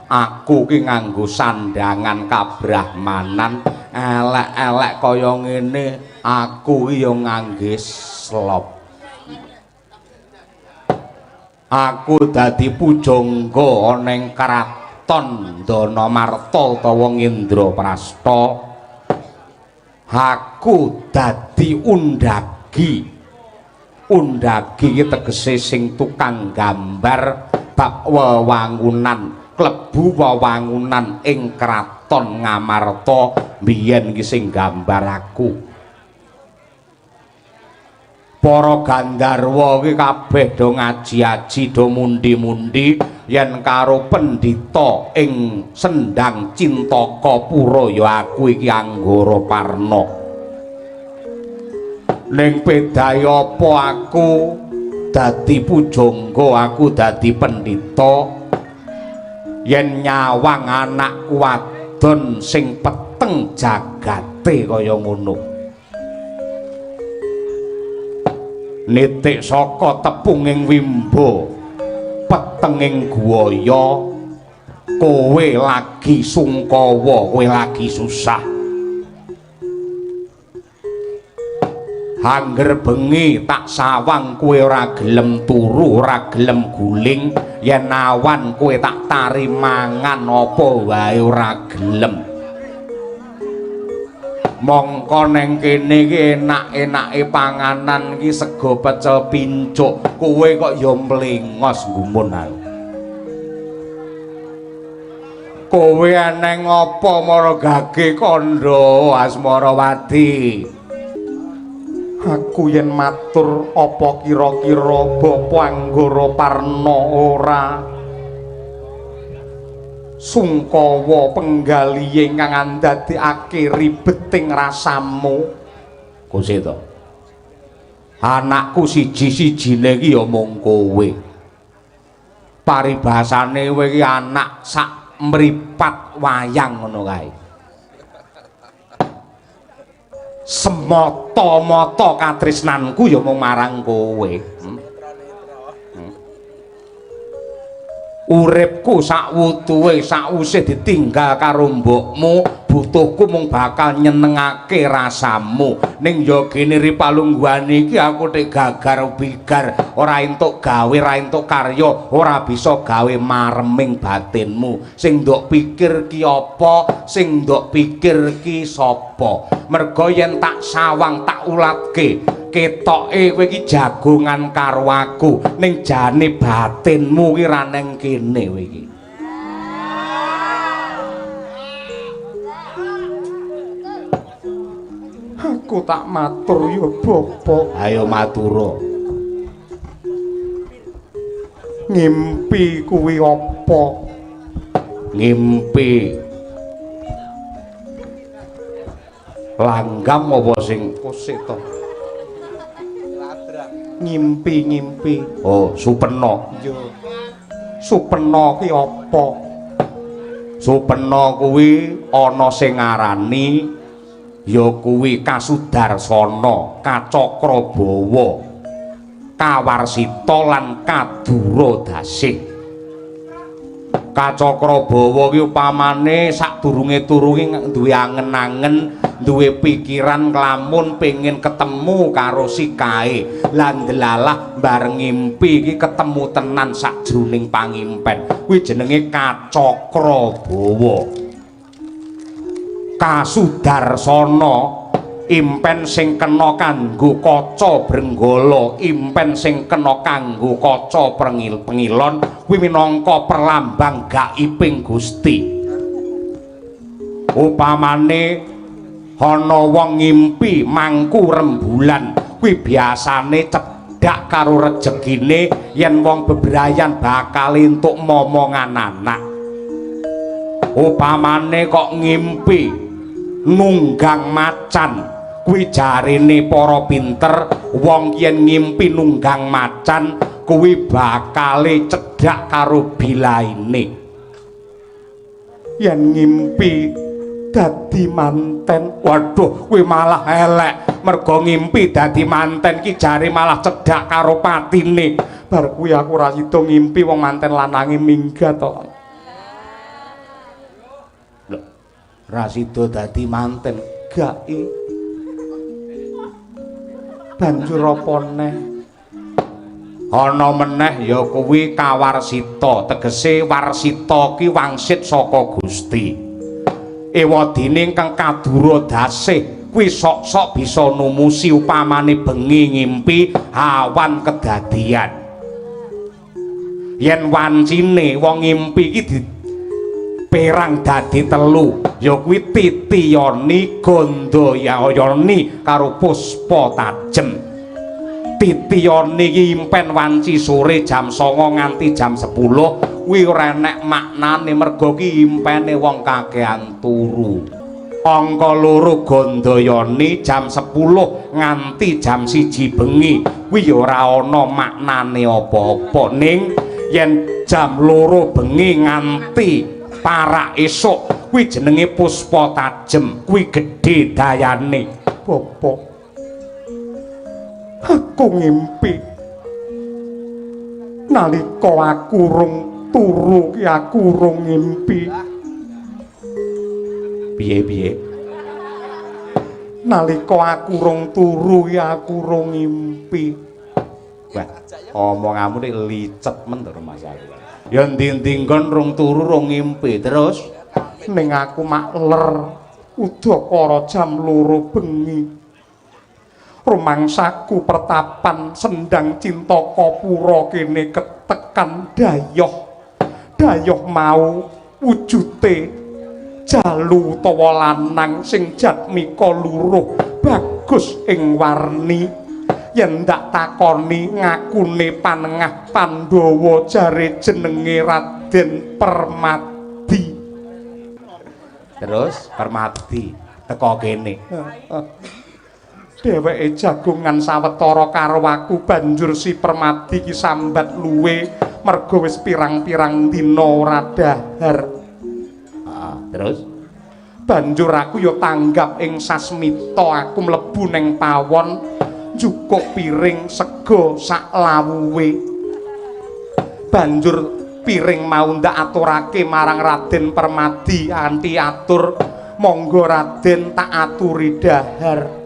[SPEAKER 1] aku ki nganggo sandangan kabrahmanan, elek-elek kaya ngene aku ki ya ngangge slop. Aku dadi pujangga ning kraton Danamarta utawa Ngendraprasta. Aku dadi undagi. Undagi iki tegese sing tukang gambar bab wewangunan, klebu wewangunan ing kraton Ngamarta biyen iki sing gambar aku. Para Gandharwa iki kabeh do ngaji-aji do mundi-mundi yen karo pendhita ing Sendhang Cintaka Pura ya aku iki Anggara Parna. Ning pedhae apa aku dadi pujangga, aku dadi pendhita yen nyawang anak wadon sing peteng jagate kaya ngono. Nitik saka tepunging wimba petenging guwaya, kowe lagi sungkawa, kowe lagi susah. Angger bengi tak sawang kowe ora gelem turu, ora gelem guling, yen awan kowe tak tari mangan apa wae ora gelem. Mongko neng kene iki enak-enake panganan iki sego pecel pincuk, kowe kok ya mlengos gumun ae. Kowe eneng apa maragage kandha Asmarawati? Aku yen matur apa kira-kira Bapa Anggara Parna ora sungkawa penggalihe kang andadekake ribeting rasamu. Gusti to. Anakku siji-sijine iki ya mung kowe. Paribasane kowe iki anak sak mripat wayang ngono kae. Semata-mata katresnanku ya mung marang kowe. Uripku sak wutuhe sakwise ditinggal karo mbokmu, butuhku mung bakal nyenengake rasamu. Ning ya kene ripalungguhane iki aku tek gagar bigar, ora entuk gawe, ora entuk karya, ora bisa gawe mareming batinmu. Sing ndok pikir ki apa, sing ndok pikir ki sapa? Merga yen tak sawang tak ulatke, ketoke kowe iki jagongan karo aku, ning jane batinmu ki ra neng kene kowe iki. Aku tak matur ya Bapak. Ayo matura. Ngimpi kuwi apa? Ngimpi langgam apa sing kusik to? Ngimpi. Oh, supena. Iya. Supena ki apa? Supena kuwi ana sing ngarani ya kuwi Kasudarsana, Kacakrabawa, Kawarsita lan Kaduradasih. Kacakrabawa ki upamane sadurunge turu ki duwe angen-angen, duwe pikiran nglamun pengin ketemu karo sikae. Lan delalah bareng ngimpi iki ketemu tenan sajroning pangimpen. Kuwi jenenge Kacakrabawa. Kasudarsana impen sing kena kanggo kaca Brenggala, impen sing kena kanggo kaca pengilon kuwi minangka perlambang gaibing Gusti. Upamane ana wong ngimpi mangku rembulan kuwi biasane cedhak karo rejekine yen wong bebrayan bakal entuk momongan anak. Upamane kok ngimpi nunggang macan kuwi jarine para pinter wong yen ngimpi nunggang macan kuwi bakale cedhak karo bilaine. Yen ngimpi dadi manten, waduh kuwi malah elek. Mergo ngimpi dadi manten ki jare malah cedhak karo patine. Bar kuwi aku ora sida ngimpi wong manten lanange minggat to. Lho, ra sida dadi manten gak banjur apa neh? Ana meneh ya kuwi kawarsita, tegese warsita ki wangsit saka Gusti. Ewadine ingkang kadura dasih kuwi sok-sok bisa numusi upamane bengi ngimpi awan kedadian. Yen wancine wong ngimpi iki diperang dadi telu, ya kuwi Titiyani, Gandayani karo Puspa Tajem. Titiyani iki impen wanci sore jam 09.00 nganti jam 10 kuwi ora enek maknane mergo ki impene wong kakehan turu. Angka loro Gandayani jam 10 nganti jam 1 bengi kuwi ya ora ana maknane apa-apa ning yen jam 2 bengi nganti parak esuk kuwi jenenge Puspa Tajem, kuwi gedhe dayane. Bapak aku ngimpi nalika aku rung turu ki aku rung ngimpi. Piye nalika aku rung turu ya aku rung ngimpi. Wah, omonganmu nek licet men to masalah. Ya ndi-ndi nggon rung turu rung ngimpi terus ning aku makler udakara jam 2 bengi. Rumangsaku pertapan Sendang Cintakapura kene ketekan dayoh. Dayoh mau wujute jalu utawa lanang sing jatmika luruh bagus ing warni. Yen ndak takoni ngakune panengah Pandhawa jare jenenge Raden Permadi. Terus Permadi teko kene. Dheweke jagongan sawetara karo aku, banjur si Permadi ki sambat luwe mergo wis pirang-pirang dina ora dahar. Terus banjur aku ya tanggap ing sasmita, aku mlebu ning pawon njukuk piring sega sak lawuhe. Banjur piring mau ndak aturake marang Raden Permadi anti atur, monggo Raden tak aturi dahar.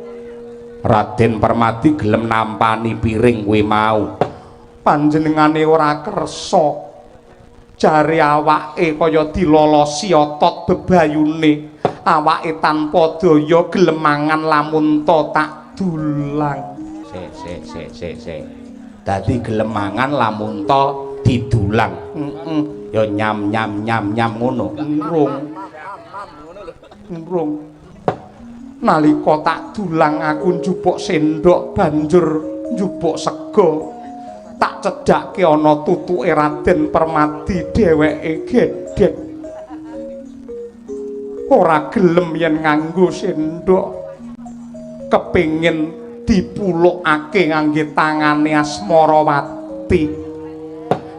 [SPEAKER 1] Raden Permadi gelem nampani piring kuwi mau. Panjenengane ora kersa, jare awake kaya dilolosi otot bebayune. Awake tanpa daya gelem mangan lamun to tak dulang. Sik. Dadi gelem mangan lamun to didulang. Ya nyam ngono. Urung. Nalika tak dulang aku njupuk sendok banjur njupuk sega. Tak cedhakke ana tutuke Raden Permadi, dheweke gedhek. Ora gelem yen nganggo sendok. Kepingin dipulukake ngangge tangane Asmarawati.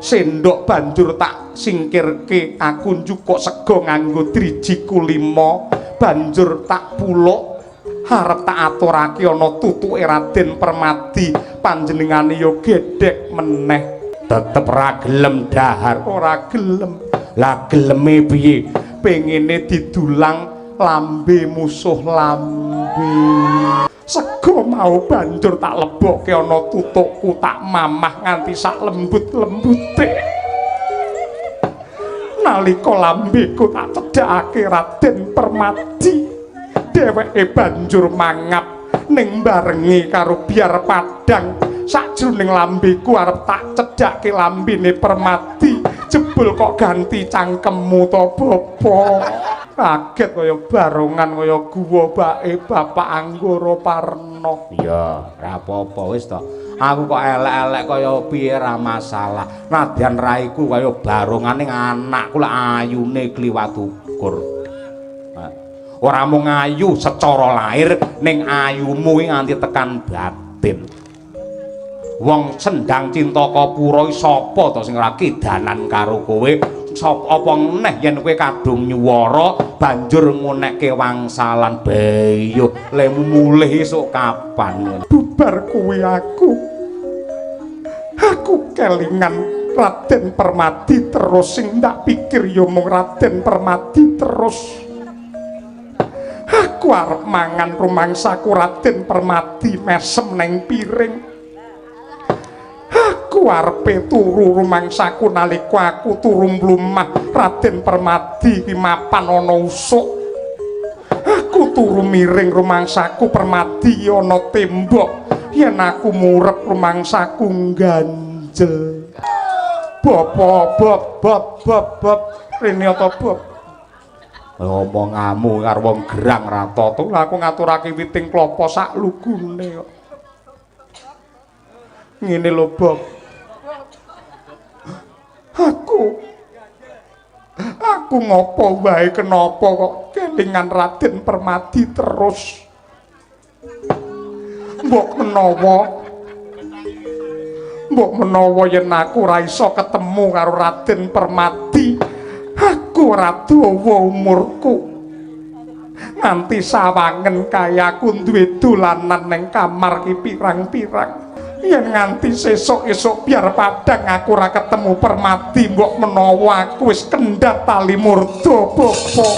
[SPEAKER 1] Sendok banjur tak singkirke, aku njukuk sega nganggo driji kulima, banjur tak puluk. Harep tak aturake ana tutuke Raden Permadi, panjenengane ya gedhek meneh. Tetep ora gelem dahar, ora gelem. Lah geleme piye? Pengine didulang lambe musuh lambe. Sega mau banjur tak lebokke ana tutukku, tak mamah nganti sak lembut-lembute. Nalika lambeku tak cedhakake Raden Permadi, dheweke banjur mangap ning barengi karo biar padang. Sajroning lambeku arep tak cedhake lambene Permadi, jebul kok ganti cangkemmu to Bapak. Kaget kaya barongan kaya guwa bake Bapak Anggara Parna. Ya, ora apa-apa wis to. Aku kok elek-elek kaya piye ra masalah. Nadyan raiku kaya barongane anakku lak ayune kliwat ukur. ora mung ayu secara lahir ning ayumu nganti tekan batin. Wong Sendang Cintakapura sapa to sing ora kedanan karo kowe? Sapa apa neh yen kowe kadung nyuwara banjur ngonekke wangsalan bayo lemu mulih esuk kapan?
[SPEAKER 2] Bubar kuwi aku kelingan Raden Permadi terus sing ndak pikir ya mung Raden Permadi terus. Aku arep mangan rumangsaku Raden Permadi mesem neng piring. Aku arepe turu rumangsaku nalika aku turu mlumah Raden Permadi ki mapan ana usuk. Aku turu miring rumangsaku Permadi ana tembok. Yen aku murep rumangsaku ganjel. Bob rene ta Bob.
[SPEAKER 1] Omonganmu karo wong gerang rata to aku ngaturake witing klapa sak lugune kok. Ngene lho Bob. Aku ngopo wae kenapa kok kelingan Raden Permadi terus. Mbok menawa yen aku ora iso ketemu karo Raden Permadi, aku ora dawa umurku. Nganti sawangen kaya aku duwe dolanan ning kamar ki pirang-pirang. Yen nganti sesuk-esuk biar padang aku ora ketemu Permadi, mbok menawa aku wis kendhat tali murda bapa.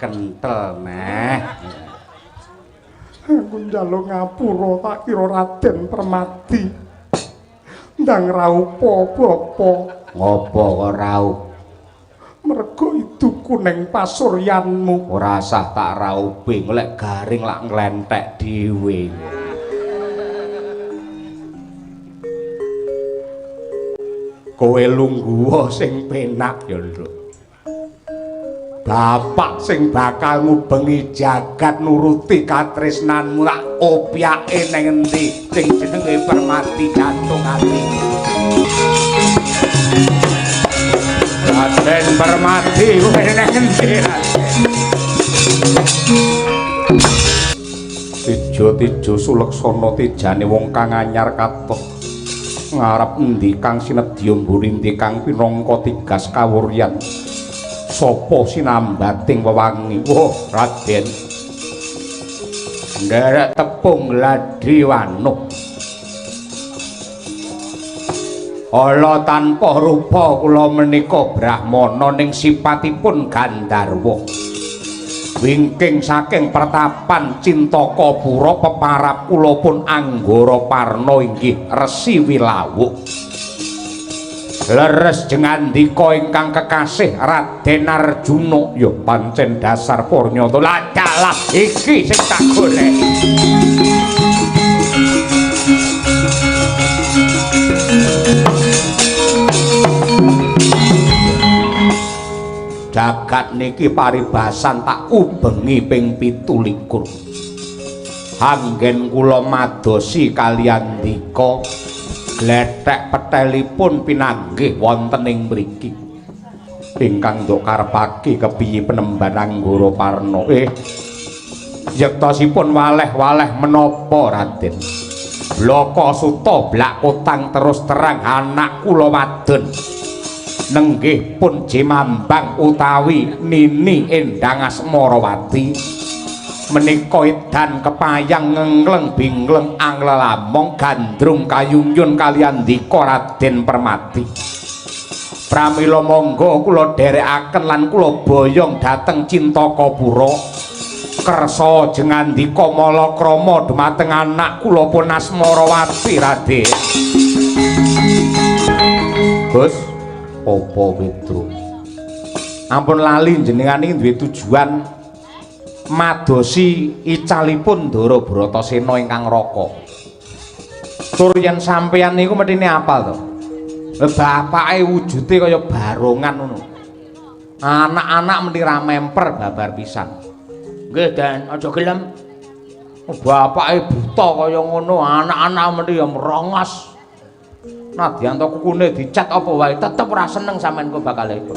[SPEAKER 1] Kentel neh.
[SPEAKER 2] Aku njaluk ngapura tak kira Raden Permadi. Ndang raupa bapa.
[SPEAKER 1] Ngopo kok raup?
[SPEAKER 2] Mergo iduku ning pasuryanmu.
[SPEAKER 1] Ora usah tak raupi, golek garing lak nglenthek dhewe. Kowe lungguh sing penak ya, Nduk. Bapak sing bakal ngubengi jagat nuruti katresnanmu lak opyake ning endi sing jenenge Permadi jantung ati. Raden Permadi kowe ning endi? Tijo-tijo Suleksana tijane wong kang anyar katon. Ngarep endi kang sinedya mburindi kang pinangka tigas kawuryan. Sopo sinambating wewangi? Wah, Raden. Nderek tepung Gladiwanuk. Ala tanpa rupa kula menika Brahmana ning sipatipun Gandharwa. Wingking saking pertapan Cintakapura peparap kula pun Anggara Parna inggih Resi Wilawuk. Leres jengandika ingkang kekasih Raden Arjuna ya pancen dasar Purnata ladalah iki sing tak goleki. Jagat niki paribasan tak ubengi ping 17. Anggen kula madosi kaliyan dika glethek petelipun pinanggih wonten ing mriki. Ingkang nduk karepake kepiye penemban Anggara Parna? Yektosipun waleh-waleh menapa Raden? Blaka Suta blak kotang terus terang anak kula wadon. Nenggih pun Jemambang utawi Nini Endang Asmarawati menika edan kepayang ngengleng bingleng anglelamong gandrung kayungyun kaliyan dika Raden Permati. Pramila monggo kula dherekaken lan kula boyong dhateng Cintakapura kersa jengandika Malakrama dumateng anak kula pun Asmarawati Raden. Gus apa Pedro? Ampun lali jenengan iki duwe tujuan madosi icalipun Ndara Bratasena ingkang raka. Tur yen sampeyan niku mestine apal to. Bapake wujude kaya barongan ngono. Anak-anak mesti ra memper babar pisan. Nggih, Den, aja gelem. Bapake buta kaya ngono, anak-anak mesti ya merongos. Nadyan to kukune dicat apa wae tetep ora seneng sampean kok bakal iku.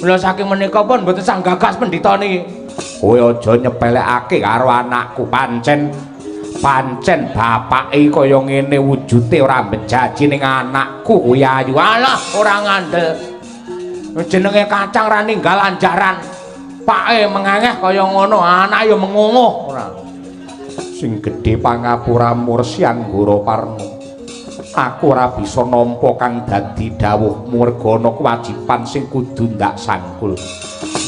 [SPEAKER 1] Mula saking menika pun mboten sang gagas pendhita niki. Kowe aja nyepelekake karo anakku, pancen bapake kaya ngene wujude ora bejaji ning anakku kuwi ayu. Alah ora ngandel. Jenenge kacang ra ninggal anjaran. Pake mengangeh kaya ngono, anak ya mengunguh ora. Sing gedhe pangapura Mursi Anggara Parna. Aku ora bisa nampa kang dadi dawuhmu merga ana kewajiban sing kudu ndak sangkul.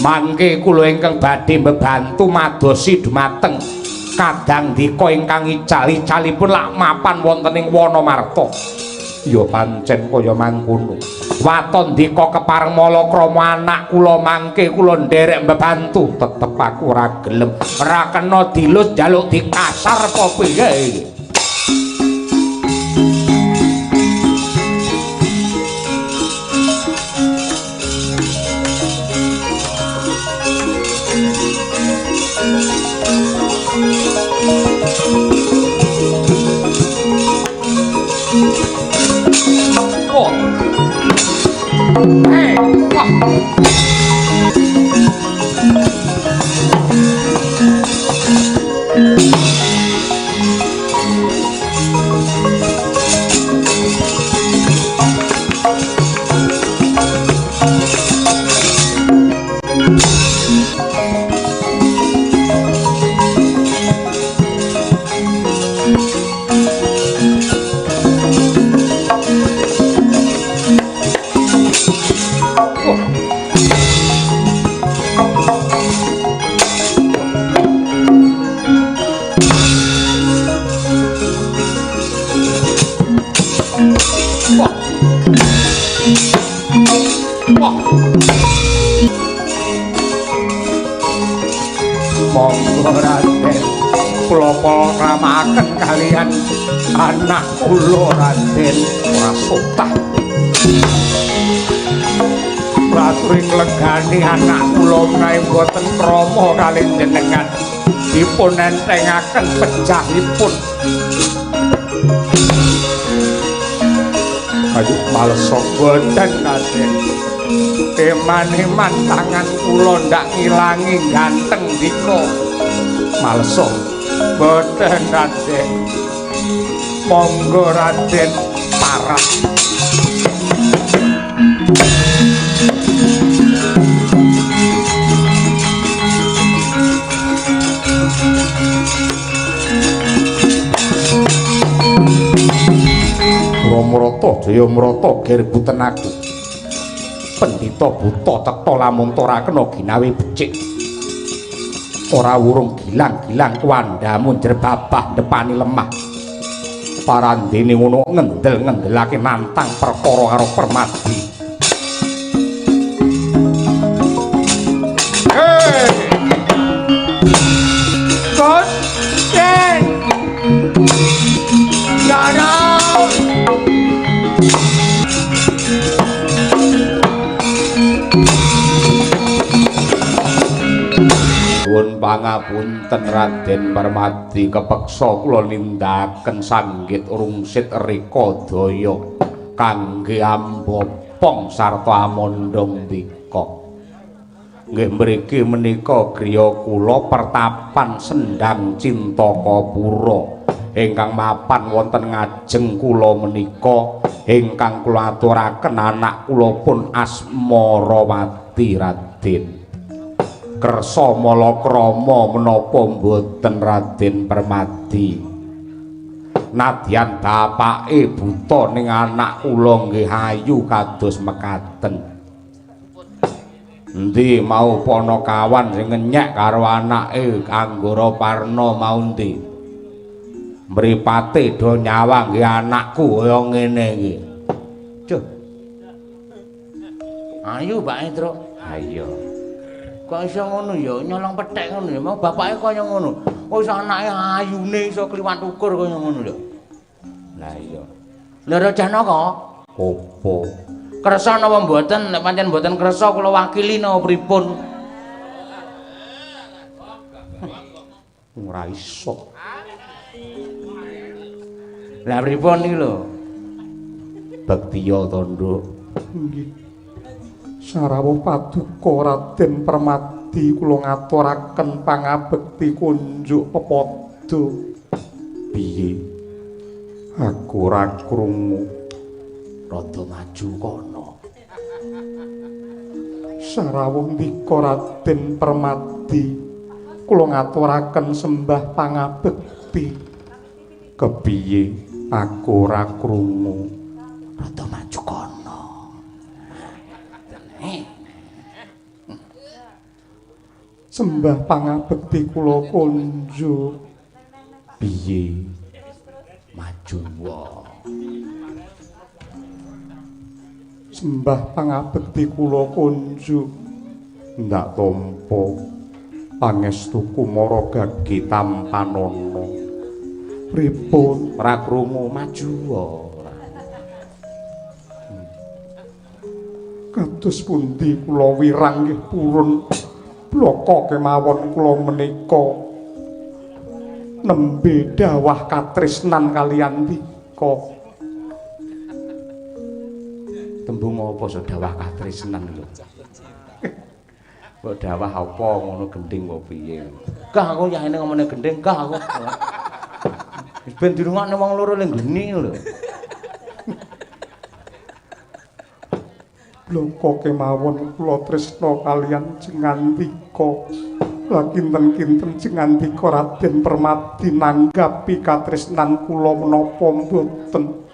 [SPEAKER 1] Mangke kula ingkang badhe mbebantu madosi dumateng kadang dika ingkang ical-icalipun lak mapan wonten ing Wanamarta. Ya pancen kaya mangkono. Waton dika kepareng Malakrama anak kula mangke kula nderek mbebantu tetep aku ora gelem. Ora kena dilus njaluk dikasar apa piye iki. Kalian anak kula Raden Prasota. Raturi nglegani anak kula menawi boten krama kalih jenengan dipun entengaken pejahipun. Ayo malesa boten Raden. Eman-eman tangan kula ndak ngilangi ganteng dika. Malesa boten Raden. Monggo Raden parah. Jayamrata gerbuten aku. Pendhita buta cetha lamun ora kena ginawe becik. Ora wurung gilang-gilang kuwandamu jerbabah depani lemah. Parandene ngono ngendel-ngendelake nantang perkara karo Permadi.
[SPEAKER 3] Gus, Ceng. Yana.
[SPEAKER 1] Nuwun pangapunten Raden Permadi, kepeksa kula nindakaken sanggit rungsit rika daya kangge ambopong sarta amandha ndika. Nggih mriki menika griya kula pertapan Sendang Cintakapura ingkang mapan wonten ngajeng kula menika ingkang kula aturaken anak kula pun Asmarawati Raden. Kersa malakrama menapa mboten Raden Permadi. Nadyan bapake buta ning anak kula nggih ayu kados mekaten. Endi mau Panakawan sing ngenyek karo anake Anggara Parna mau endi? Mripate do nyawang nggih anakku kaya ngene iki. Duh. Ayu Pak Truk. Ayo. Kok iso ngono ya nyolong pethek ngono ya mau bapake kaya ngono. Wis anake ayune iso kliwat ukur kaya ngono lho. Lah iya. Lha Janaka opo? Kersa napa mboten? Nek pancen mboten kersa kula wakili napa pripun? Ora iso. Lah pripun iki lho? Bektiya Tandha.
[SPEAKER 2] Nggih. Sarawuh paduka Raden Permadi kula ngaturaken pangabekti kunjuk pepada.
[SPEAKER 1] Piye? Aku ora krungu. Rada maju kono.
[SPEAKER 2] Sarawuh ndika Raden Permadi kula ngaturaken sembah pangabekti.
[SPEAKER 1] Kepiye? Aku ora krungu.
[SPEAKER 2] Rada maju kono. Sembah pangabekti kula kunjuk.
[SPEAKER 1] Piye? Maju wae.
[SPEAKER 2] Sembah pangabekti kula kunjuk.
[SPEAKER 1] Ndak tampa pangestu kumara gage tampanana.
[SPEAKER 2] Pripun?
[SPEAKER 1] Ora krungu maju wae.
[SPEAKER 2] Kados pundi kula wirang nggih purun bloko kemawon kula menika nembe dawah katresnan kaliyan dika.
[SPEAKER 1] Tembung apa so dawah katresnan lho. Mbok dawah apa ngono gending kok piye. Kah aku yaene ngomongane gending kah aku. Wis ben dirungokne wong loro ning geni lho.
[SPEAKER 2] Bloko kemawon kula tresna kaliyan Jengandika. Lah kinten-kinten Jengandika Raden Permadi nanggapi katresnan kula menapa mboten.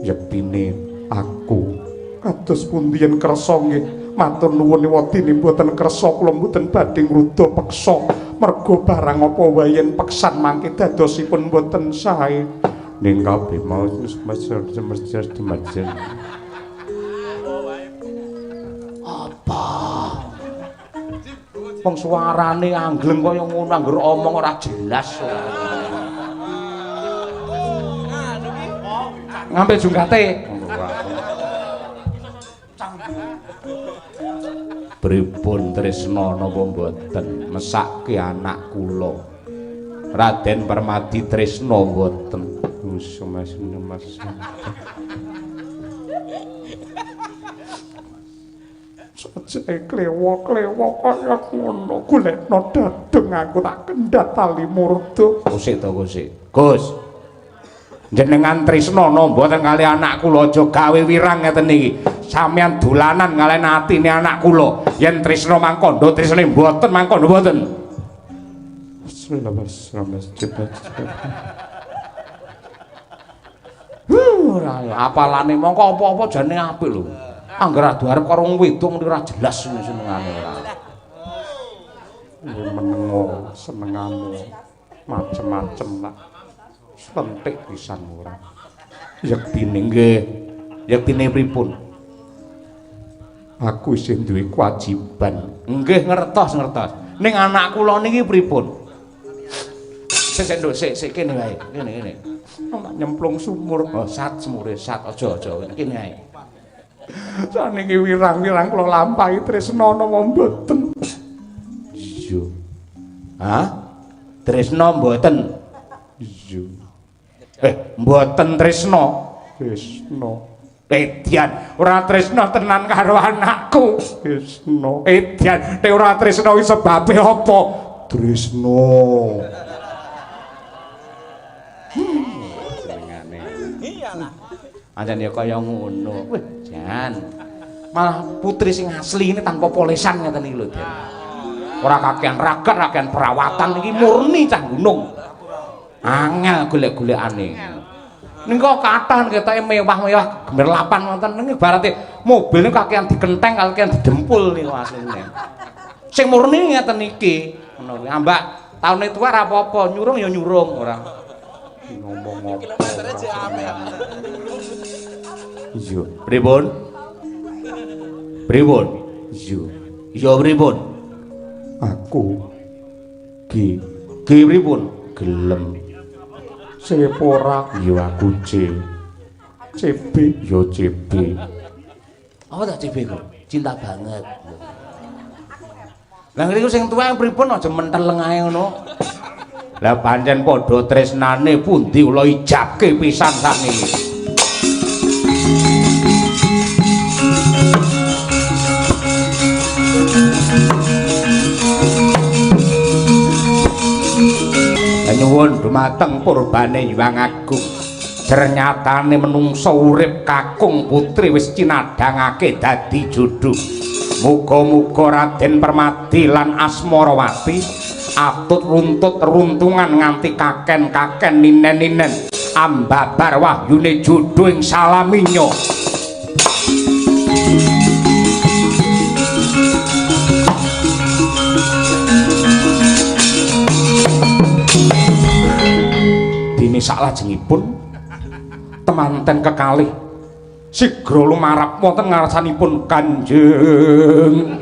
[SPEAKER 1] Yepine
[SPEAKER 2] Aku kados pundi yen kersa nggih matur nuwun wadine mboten kersa kula mboten badhe ngruda peksa merga barang apa wae yen peksan mangke dadosipun mboten sae.
[SPEAKER 1] ning kabeh mau semester wong suarane angleng kaya ngono anggur omong ora jelas.
[SPEAKER 2] Ngambil jungkate.
[SPEAKER 1] Pripun tresna napa mboten mesake anak kula? Raden Permadi tresna mboten? Mas.
[SPEAKER 2] Sajake klewo-klewo kaya ngono golekno dadeng aku tak kendhat tali murda.
[SPEAKER 1] Kusik to kusik. Gus. Jenengan tresna mboten kali anak kula aja gawe wirang ngeten iki. Sampeyan dolanan ngalen atine anak kula. Yen tresna mangkondo tresnane mboten mangkondo mboten. Ora apalane mongko apa-apa jane apik lho. Angger adu arep karo wong wedok ora jelas senengane ora.
[SPEAKER 2] Menengo senengamu macem-macem nak sentik pisan ora.
[SPEAKER 1] Yektine nggih. Yektine pripun?
[SPEAKER 2] Aku isih duwe kewajiban.
[SPEAKER 1] Nggih ngertos. Ning anak kula niki pripun? Sik nduk sik kene wae. Kene.
[SPEAKER 2] Nak nyemplung sumur.
[SPEAKER 1] Oh, sat semure sat aja kene ae.
[SPEAKER 2] Saniki wirang-wirang kula lampahi tresna napa mboten?
[SPEAKER 1] Iya. Hah? Tresna mboten?
[SPEAKER 2] Iya.
[SPEAKER 1] Mboten tresna.
[SPEAKER 2] Tresna.
[SPEAKER 1] Edian, ora tresna tenan karo anakku.
[SPEAKER 2] Tresna.
[SPEAKER 1] Edian, nek ora tresna iki sebabe apa?
[SPEAKER 2] Tresna.
[SPEAKER 1] Senengane. Iyalah. Anjen ya kaya ngono. Wih, jan. Malah putri sing asli ini tanpa polesan ngeten iki lho, Den. Ora kakean ragat, kakean perawatan iki murni cah gunung. Angel golek-golekane. Ning kok kathah ketoke mewah-mewah gemerlapan wonten niki ibarate mobil kakean dikenteng kakean didempul niku asline. Sing murni ngeten iki. Ngono kuwi. Ambak taune tuwa ora apa-apa, nyurung ya nyurung ora.
[SPEAKER 2] Ngomong apa?
[SPEAKER 1] Iya. Pripun? Iya. Iya pripun?
[SPEAKER 2] Aku
[SPEAKER 1] Ki pripun? Gelem.
[SPEAKER 2] Sepora
[SPEAKER 1] Ya aku
[SPEAKER 2] CB
[SPEAKER 1] ya CB. Apa tak CB kok? Cinta banget. Lah ngriku sing tuwa pripun aja menteleng ae ngono. Lah pancen padha tresnane pundi kula ijabke pisan sakniki. Nyuwun dumateng purbane Hyang Agung. Ternyatane menungsa urip kakung putri wis cinadhangake dadi jodho. Muga-muga Raden Permadi lan Asmarawati atut runtut runtungan nganti kaken-kaken ninen-ninen ambabar wahyune jodho ing salaminya. Dene saklajengipun temanten kekalih sigra lumarap wonten ngarsanipun Kanjeng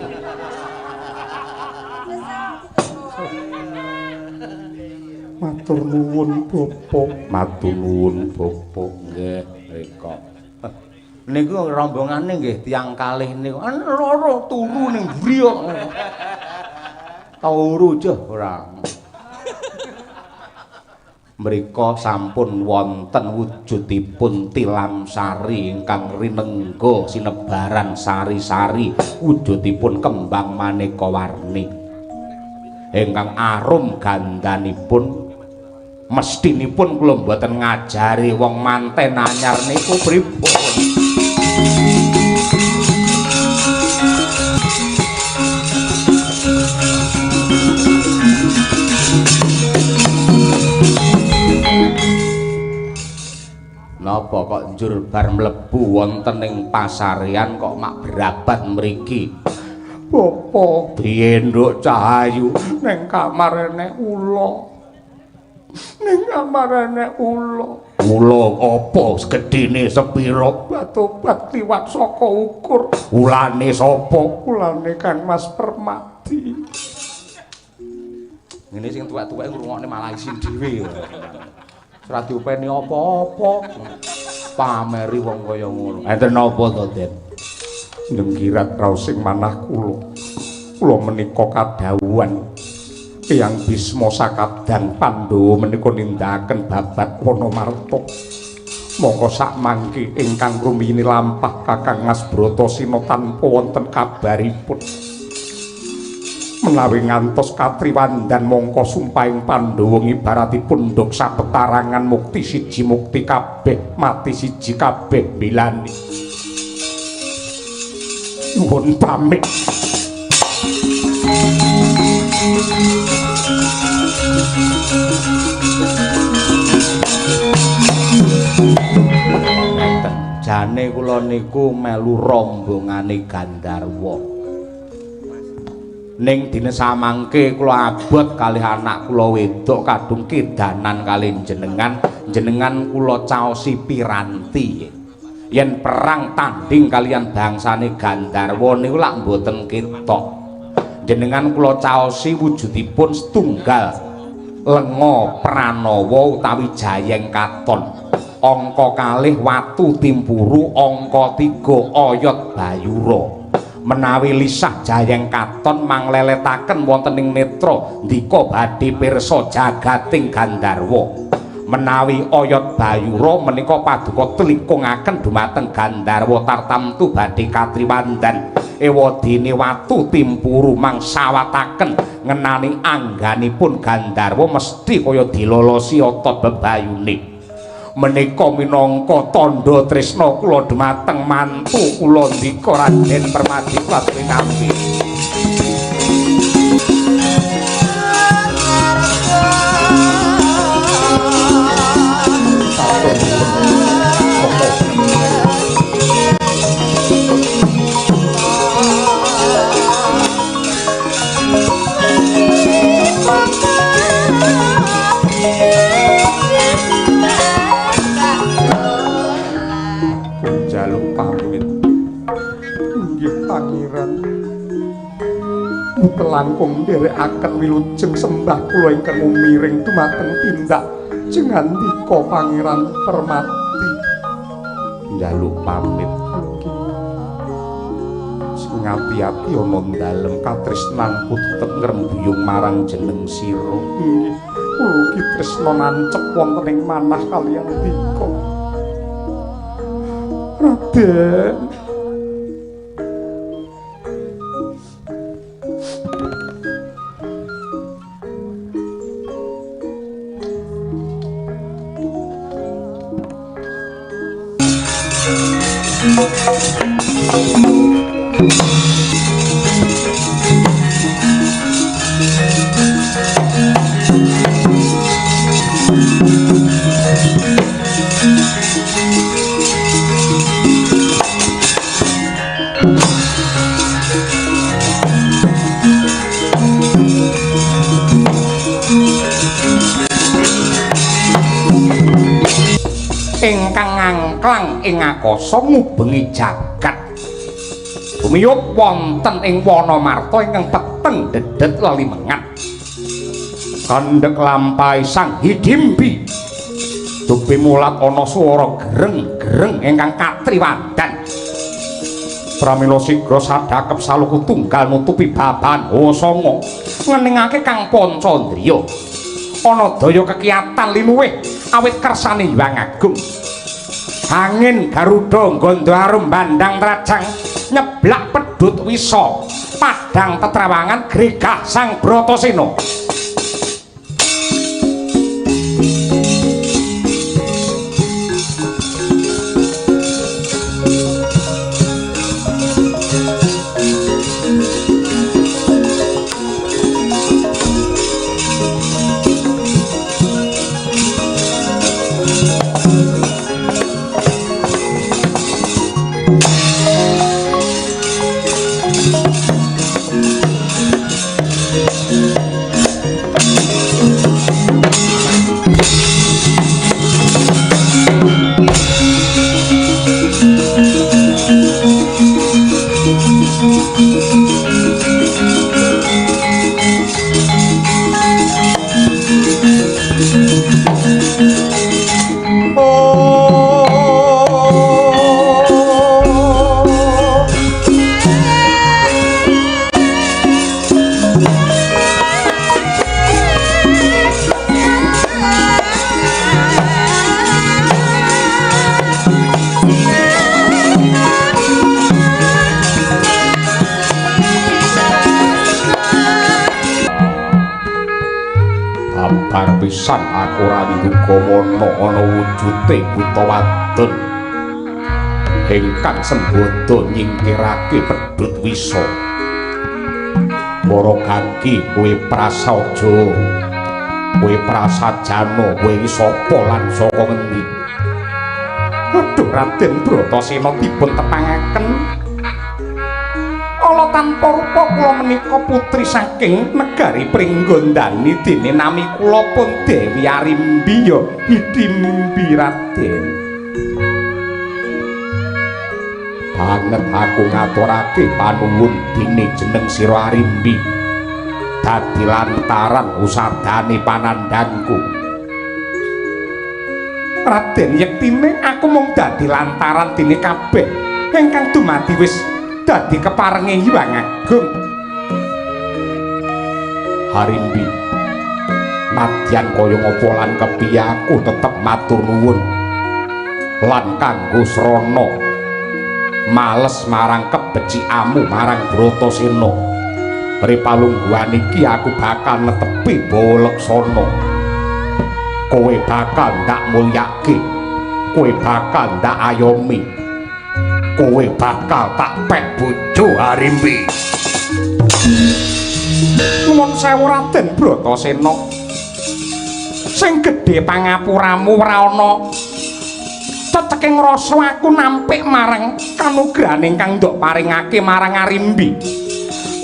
[SPEAKER 2] matur nuwun Bapak.
[SPEAKER 1] Matur nuwun Bapak. Nggih, reka. Niku rombongane nggih tiyang kalih niku loro turu ning mburi kok. Turu jeh ora. Mrika sampun wonten wujudipun tilam sari ingkang rinengga sinebaran sari-sari, wujudipun kembang maneka warni ingkang arum gandanipun. Mestinipun kula mboten ngajari wong manten anyar niku pripun. Napa kok njur bar mlebu wonten ing pasarean kok mak berabat mriki?
[SPEAKER 2] Bapak,
[SPEAKER 1] Piye Nduk Cahayu?
[SPEAKER 2] ning kamar enek ula. Ning kamar enek ula.
[SPEAKER 1] Ula apa gedene sepira?
[SPEAKER 2] Batobat liwat saka ukur.
[SPEAKER 1] Ulane sapa?
[SPEAKER 2] Ulane Kang Mas Permadi.
[SPEAKER 1] Ngene sing tuwek-tuwek ngrungokne malah isin dhewe. Ora diopeni apa-apa. Pameri wong kaya ngono. Enten napa to, Den?
[SPEAKER 2] Nenggirat raos sing manah kula. Kula menika kadhawuhan Eyang Bisma sakadang Pandhawa menika nindakaken babat Wanamarta. Monggo sak mangke ingkang rumiyini lampah Kakang Mas Bratasena tanpa wonten kabaripun. Menawi ngantos katriwandan mongko sumpahing Pandhawa ngibaratipun ndok sapetarangan mukti siji mukti kabeh mati siji kabeh bilani. Nuwun pamit.
[SPEAKER 1] jane kula niku melu rombongane Gandharwa. Ning dina samangke kula abot kalih anak kula wedok kadung kedanan kalih jenengan kula caosi piranti. Yen perang tanding kalian bangsane Gandharwa niku lak mboten ketok. Jenengan kula caosi wujudipun setunggal lenga pranawa utawi jayeng katon. Angka kalih watu timpuru, angka 3 oyot bayura. Menawi lisah jayeng katon mangleletaken wonten ing netra ndika badhe pirsa jagating Gandharwa. Menawi oyot bayura menika paduka tlikungaken dumateng Gandharwa tartamtu badhe katriwandan. Ewadene watu timpuru mangsawataken ngenani angganipun Gandharwa mesti kaya dilolosi ata bebayune. Menika minangka tandha tresna kula dhumateng mantu kula ndika Raden Permadi Pratrinambi.
[SPEAKER 2] Langkung nderekaken wilujeng sembah kula ingkang umiring dumateng tindak jengandika Pangeran Permati.
[SPEAKER 1] Njaluk pamit. Sing ati-ati ana dalem katresnanku tetep ngrembuyung marang jeneng sira.
[SPEAKER 2] Nggih, kula ugi tresna nancep wonten ing manah kaliyan dika. Raden ing akasa ngubengi jagat bumiyup wonten ing Wanamarta ingkang peteng dedet lelimengan kandhek lampahi sang hidimbi dupi mulat ana swara gereng-gereng ingkang katriwandan pramila sigra sadhakep saluku tunggal nutupi babahan Wasanga ngeningake Kang Pancandriya ana daya kekiyatan linuwih awit kersane Hyang Agung. Angin Garuda Gandha arum bandang trajang nyeblak pedhut wisa padhang tetrawangan gregah Sang Bratasena. Pisan aku ora Wirugawana ana wujute buta wadon ingkang sembodo nyingkirake pedhut wisa. Para Gagi kowe prasaja, kowe prasajana, kowe sapa lan saka ngendi? Aduh Raden Bratasena dipun tepangaken. Ala tanpa rupa kula menika putri saking negari Pringgondani dene nami kula pun Dewi Arimbi ya Hidimbi Raden.
[SPEAKER 1] Banget aku ngaturake panuwun dene jeneng sira Arimbi. Dadi lantaran usadane panandangku.
[SPEAKER 2] Raden yektine aku mung dadi lantaran dene kabeh ingkang dumadi wis dadi keparenge Hyang Agung.
[SPEAKER 1] Arimbi, nadyan kaya ngapa lan kepiye aku tetep matur nuwun lan kanggo srana males marang kebeciamu marang Bratasena. Ripalungguhan iki aku bakal netepi bawa leksana. Kowe bakal ndak mulyake, kowe bakal ndak ayomi, kowe bakal tak pek bojo Arimbi.
[SPEAKER 2] Nuwun sewu Raden Bratasena. Sing gedhe pangapuramu ora ana ceceking rasa aku nampik marang kanugrahan ingkang ndok paringake marang Arimbi.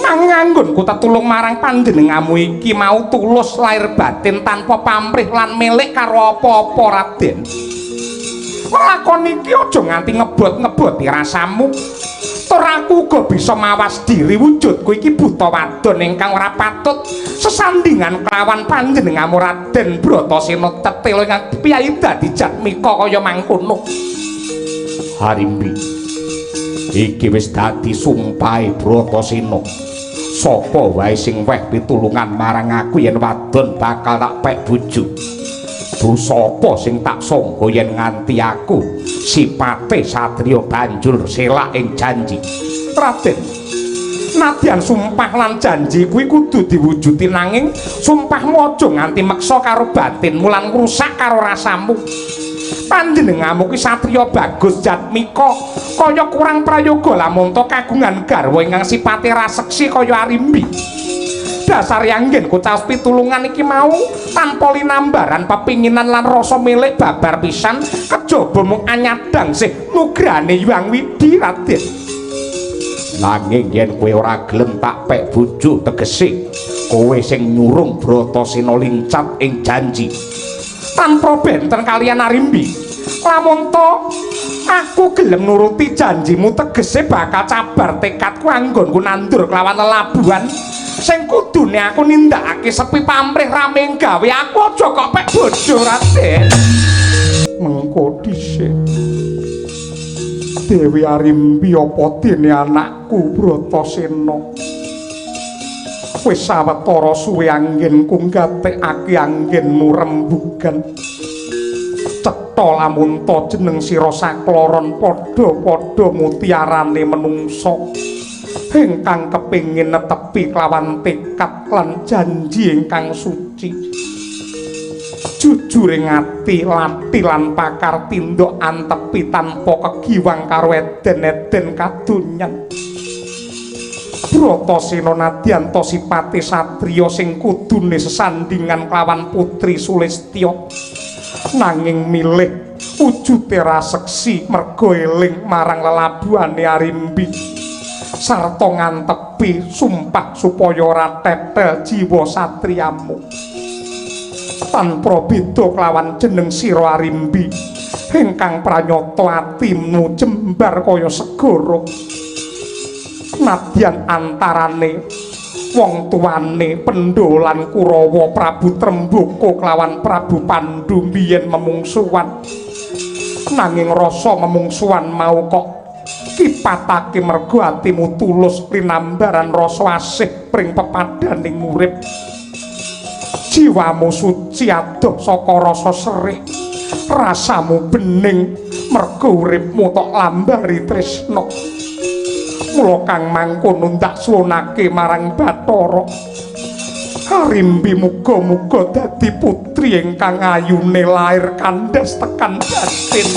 [SPEAKER 2] Nanging anggonku tetulung marang panjenengamu iki mau tulus lahir batin tanpa pamrih lan milik karo apa-apa Raden. Lakon iki aja nganti ngebot-ngeboti rasamu. Tur aku uga bisa mawas diri wujudku iki buta wadon ingkang ora patut sesandingan kelawan panjenengamu Raden Bratasena tetil ingkang piyayi dadi jatmika kaya mangkono.
[SPEAKER 1] Arimbi, iki wis dadi sumpahe Bratasena. Sapa wae sing weh pitulungan marang aku yen wadon bakal tak pek bojo. Dosa apa sing tak sangga yen nganti aku sipate satriya banjur selak ing janji.
[SPEAKER 2] Raden, nadyan sumpah lan janji kuwi kudu diwujudi nanging sumpahmu aja nganti meksa karo batinmu lan ngrusak karo rasamu. Panjenengamu ki satriya bagus jatmika kaya kurang prayoga lamun to kagungan garwa ingkang sipate raseksi kaya Arimbi. Dasar anggen kucaos pitulungan iki mau tanpa linambaran pepinginan lan rasa milik babar pisan kejaba mung anyadang sih nugrane Hyang Widi Raden.
[SPEAKER 1] Nanging yen kowe ora gelem tak pek bojo tegese kowe sing nyurung Bratasena lincat ing janji
[SPEAKER 2] tanpa benten kalian Arimbi. Lamun to aku gelem nuruti janjimu tegese bakal cabar tekadku anggonku nandur kelawan lelabuhan sing kudune aku nindakake sepi pamrih rame gawe aku aja kok pek bojo Raden. Mengko dhisik Dewi Arimbi apa dene anakku Bratasena wis sawetara suwe anggenku nggatekake anggenmu rembugan. Cetha lamun to jeneng sira sakloron padha-padha mutiarane menungsa ingkang kepingin netepi kelawan tekad lan janji ingkang suci. Jujuring ati lati lan pakar tindok antepi tanpa kegiwang karo eden-eden kadonyan. Bratasena nadyan to sipate satriya sing kudune sesandingan kelawan putri Sulistya nanging milih wujude raseksi merga eling marang lelabuhane Arimbi sarta ngantepi sumpah supaya ora tetel jiwa satriyamu. Tanpa beda kelawan jeneng sira Arimbi ingkang pranyata atimu jembar kaya segara. Nadyan antarane wong tuane Pendha lan Kurawa Prabu Trembaka kelawan Prabu Pandhu biyen memungsuhan. Nanging rasa memungsuhan mau kok kipatake merga atimu tulus linambaran rasa asih pring pepadaning urip. Jiwamu suci adoh saka rasa serik. Rasamu bening merga uripmu tok lambari tresna. Mula kang mangkono ndak suwunake marang Bathara Arimbi muga-muga dadi putri ingkang ayune lair kandhas tekan batin.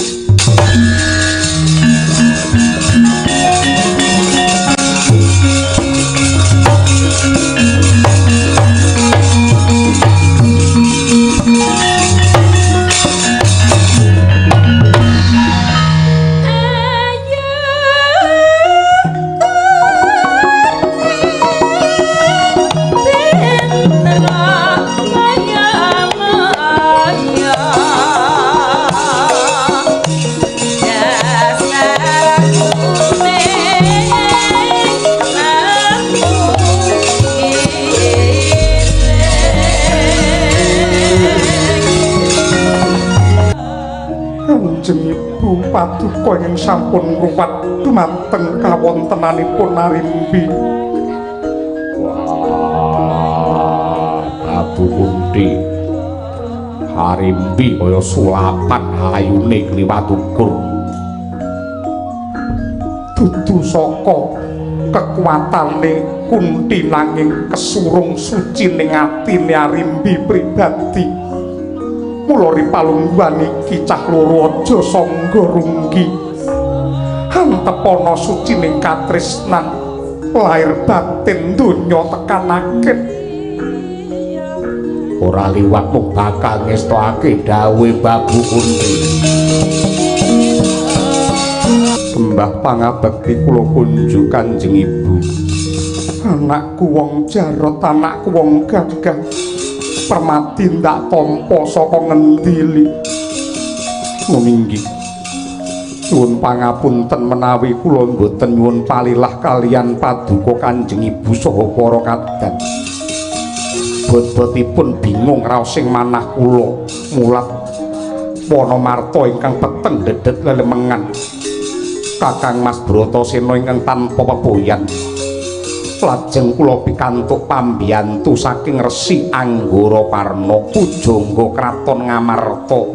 [SPEAKER 2] Kanjeng Ibu paduka ingkang sampun ngruwat dumateng kawontenanipun Narimbi.
[SPEAKER 1] Wah, Abu Kunti Harimbi kaya sulapan ayune kliwat ukur.
[SPEAKER 2] Dudu saka kekuatane Kunti nanging kesurung suci ning atine Harimbi pribadi. Mula ripalungguhan iki cah loro aja sangga runggi. Antepana suci ning katresnan lahir batin donya tekanake.
[SPEAKER 1] Ora liwat mung bakal ngestokake dawuh Babu Kunti.
[SPEAKER 2] Sembah pangabekti kula kunjuk Kanjeng Ibu. Anakku wong Jarot, anakku wong gagah. Permati ndak tampa saka ngendi li. Numinggih. Nyuwun pangapunten menawi kula mboten nyuwun palilah kaliyan paduka Kanjeng Ibu saha para kadang. Bot-botipun bingung raos sing manah kula. Mulat Wanamarta ingkang peteng dedet lelemengan. Kakang Mas Bratasena ingkang tanpa pepoyan. Lajeng kula pikantuk pambiyantu saking Resi Anggara Parna pujangga kraton Ngamarta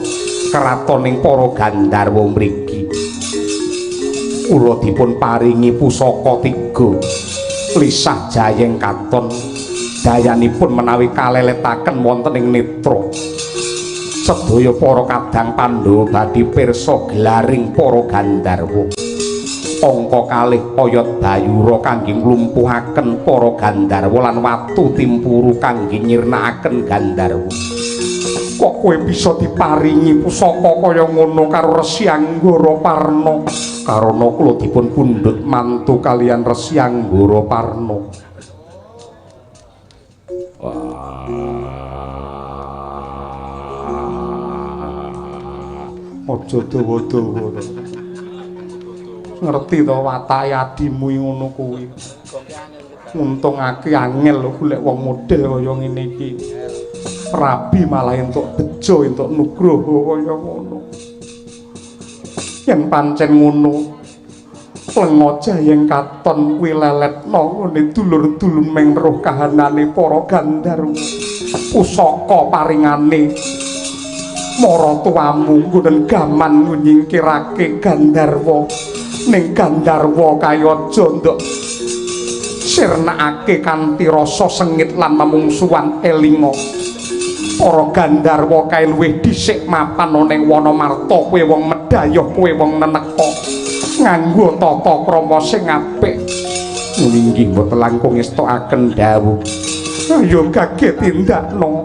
[SPEAKER 2] kratoning para Gandharwa mriki. Kula dipun paringi pusaka 3 lisah jayeng katon dayanipun menawi kaleletaken wonten ing netra. Sedaya para kadang Pandhawa badhe pirsa gelaring para Gandharwa. Angka 2 oyot bayura kangge nglumpuhaken para Gandharwa lan watu timpuru kangge nyirnakaken Gandharwa. Kok kowe bisa diparingi pusaka kaya ngono karo Resi Anggara Parna? Karana kula dipun pundhut mantu kaliyan Resi Anggara Parna. Aja dawa-dawa. Ngerti to watake adimu ngono kuwi. Nguntungake angel lho golek wong model kaya ngene iki. Rabi malah entuk bejo, entuk nugroho kaya ngono. Yen pancen ngono, lenga jayeng katon kuwi leletno ngene dulur-dulur meng roh kahanane para Gandharwa. Pusaka paringane maratuwamu nggon gaman nyingkirake Gandharwa. Ning Gandharwa kaya aja nduk sirnakake kanthi rasa sengit lan mamungsuhan elinga. Para Gandharwa kae luwih dhisik mapan ning Wanamarta, kowe wong medhayah, kowe wong neneka nganggo tata krama sing apik. Inggih mboten langkung ngestokaken dawuh. Ayo kaget tindakno.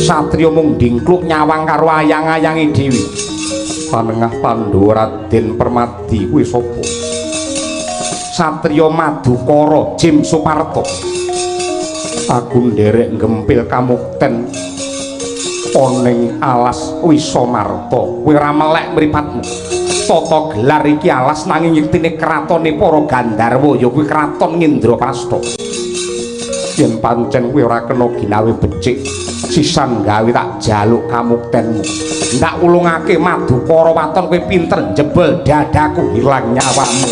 [SPEAKER 2] Satria mung dingkluk nyawang karo ayang-ayange dhewe. Panengah Pandhawa Raden Permadi kuwi sapa? Satria Madukara Jim Suparto. Aku nderek gempil kamukten oning alas Wisamarta. Kowe ora melek mripatmu. Tata gelar iki alas nanging yektine kratone para Gandharwa ya kuwi kraton Ngendraprasta. Yen pancen kowe ora kena ginawe becik,
[SPEAKER 1] sisan gawe tak jaluk kamuktenmu ndak ulungake Madukara waton kowe pinter jebel dadaku hilang nyawamu.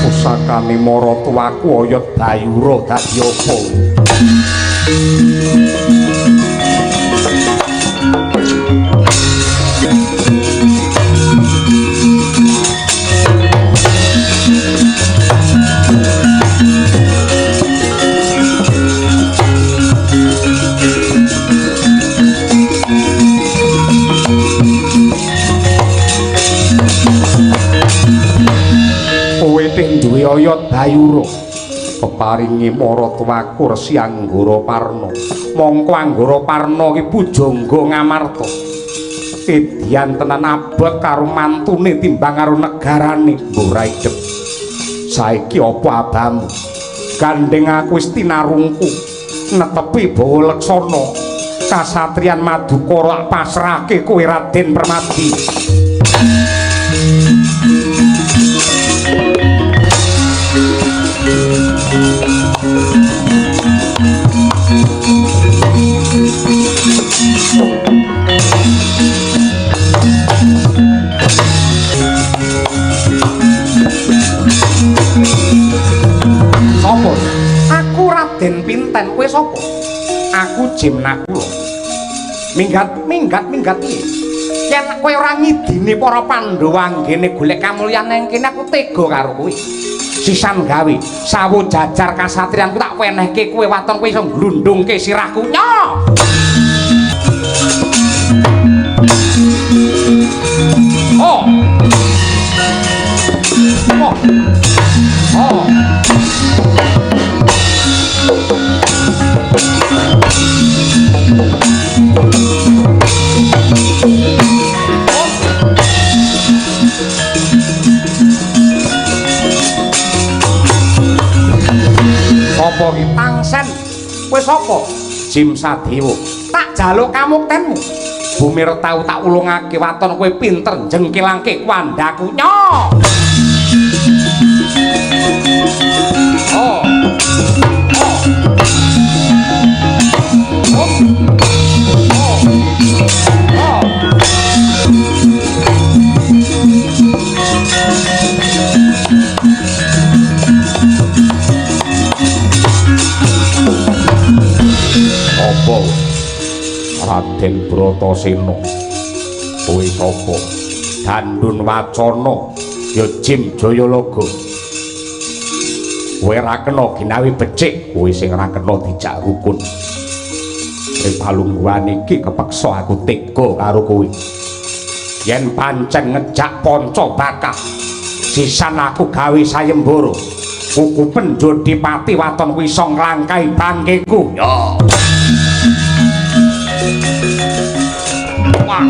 [SPEAKER 1] Pusakane maratuwaku oyot Bayura dadi apa? Duwe oyot Bayura peparingi maratuwaku Resi Anggaraparna mongko Anggaraparna ki pujangga ngamarta kedhian tenan abot karo mantune timbang karo negarane ora idep saiki apa abamu gandeng aku wis tinarungku netepi bawa leksana kasatriyan Madukara pasrahke kowe Raden Permadi. Sopo? Aku Raden Pinten, kowe sapa? Aku Jimnakula. Minggat piye? Yen kowe ora ngidini para Pandhawa anggene golek kamulyan ning kene aku tega karo kowe. Sisan gawe sawu jajar kasatriyanku tak wenehke kowe waton kowe iso glundhungke sirahku. Nyo! Oh. Oh. Oh. Apa ki Tangsen? Kowe sapa? Jim Sadewa. Tak jaluk kamuktenmu. Bumir tau tak ulungake waton kowe pinter jengkelangke wandaku. Nyo. Oh. Oh. Oh. Oh. Apa? Raden Bratasena. Kowe sapa? Dandun Wacana ya Jim Jayalaga. Kowe ra kena ginawi becik, kowe sing ra kena dijak rukun. Ing palungguhan iki kepeksa aku tega karo kowe. Yen pancen ngejak panca bakah, sisan aku gawe sayembara. Buku Penjodipati waton wisa nglangkai bangkeku.
[SPEAKER 4] Ya. Wah.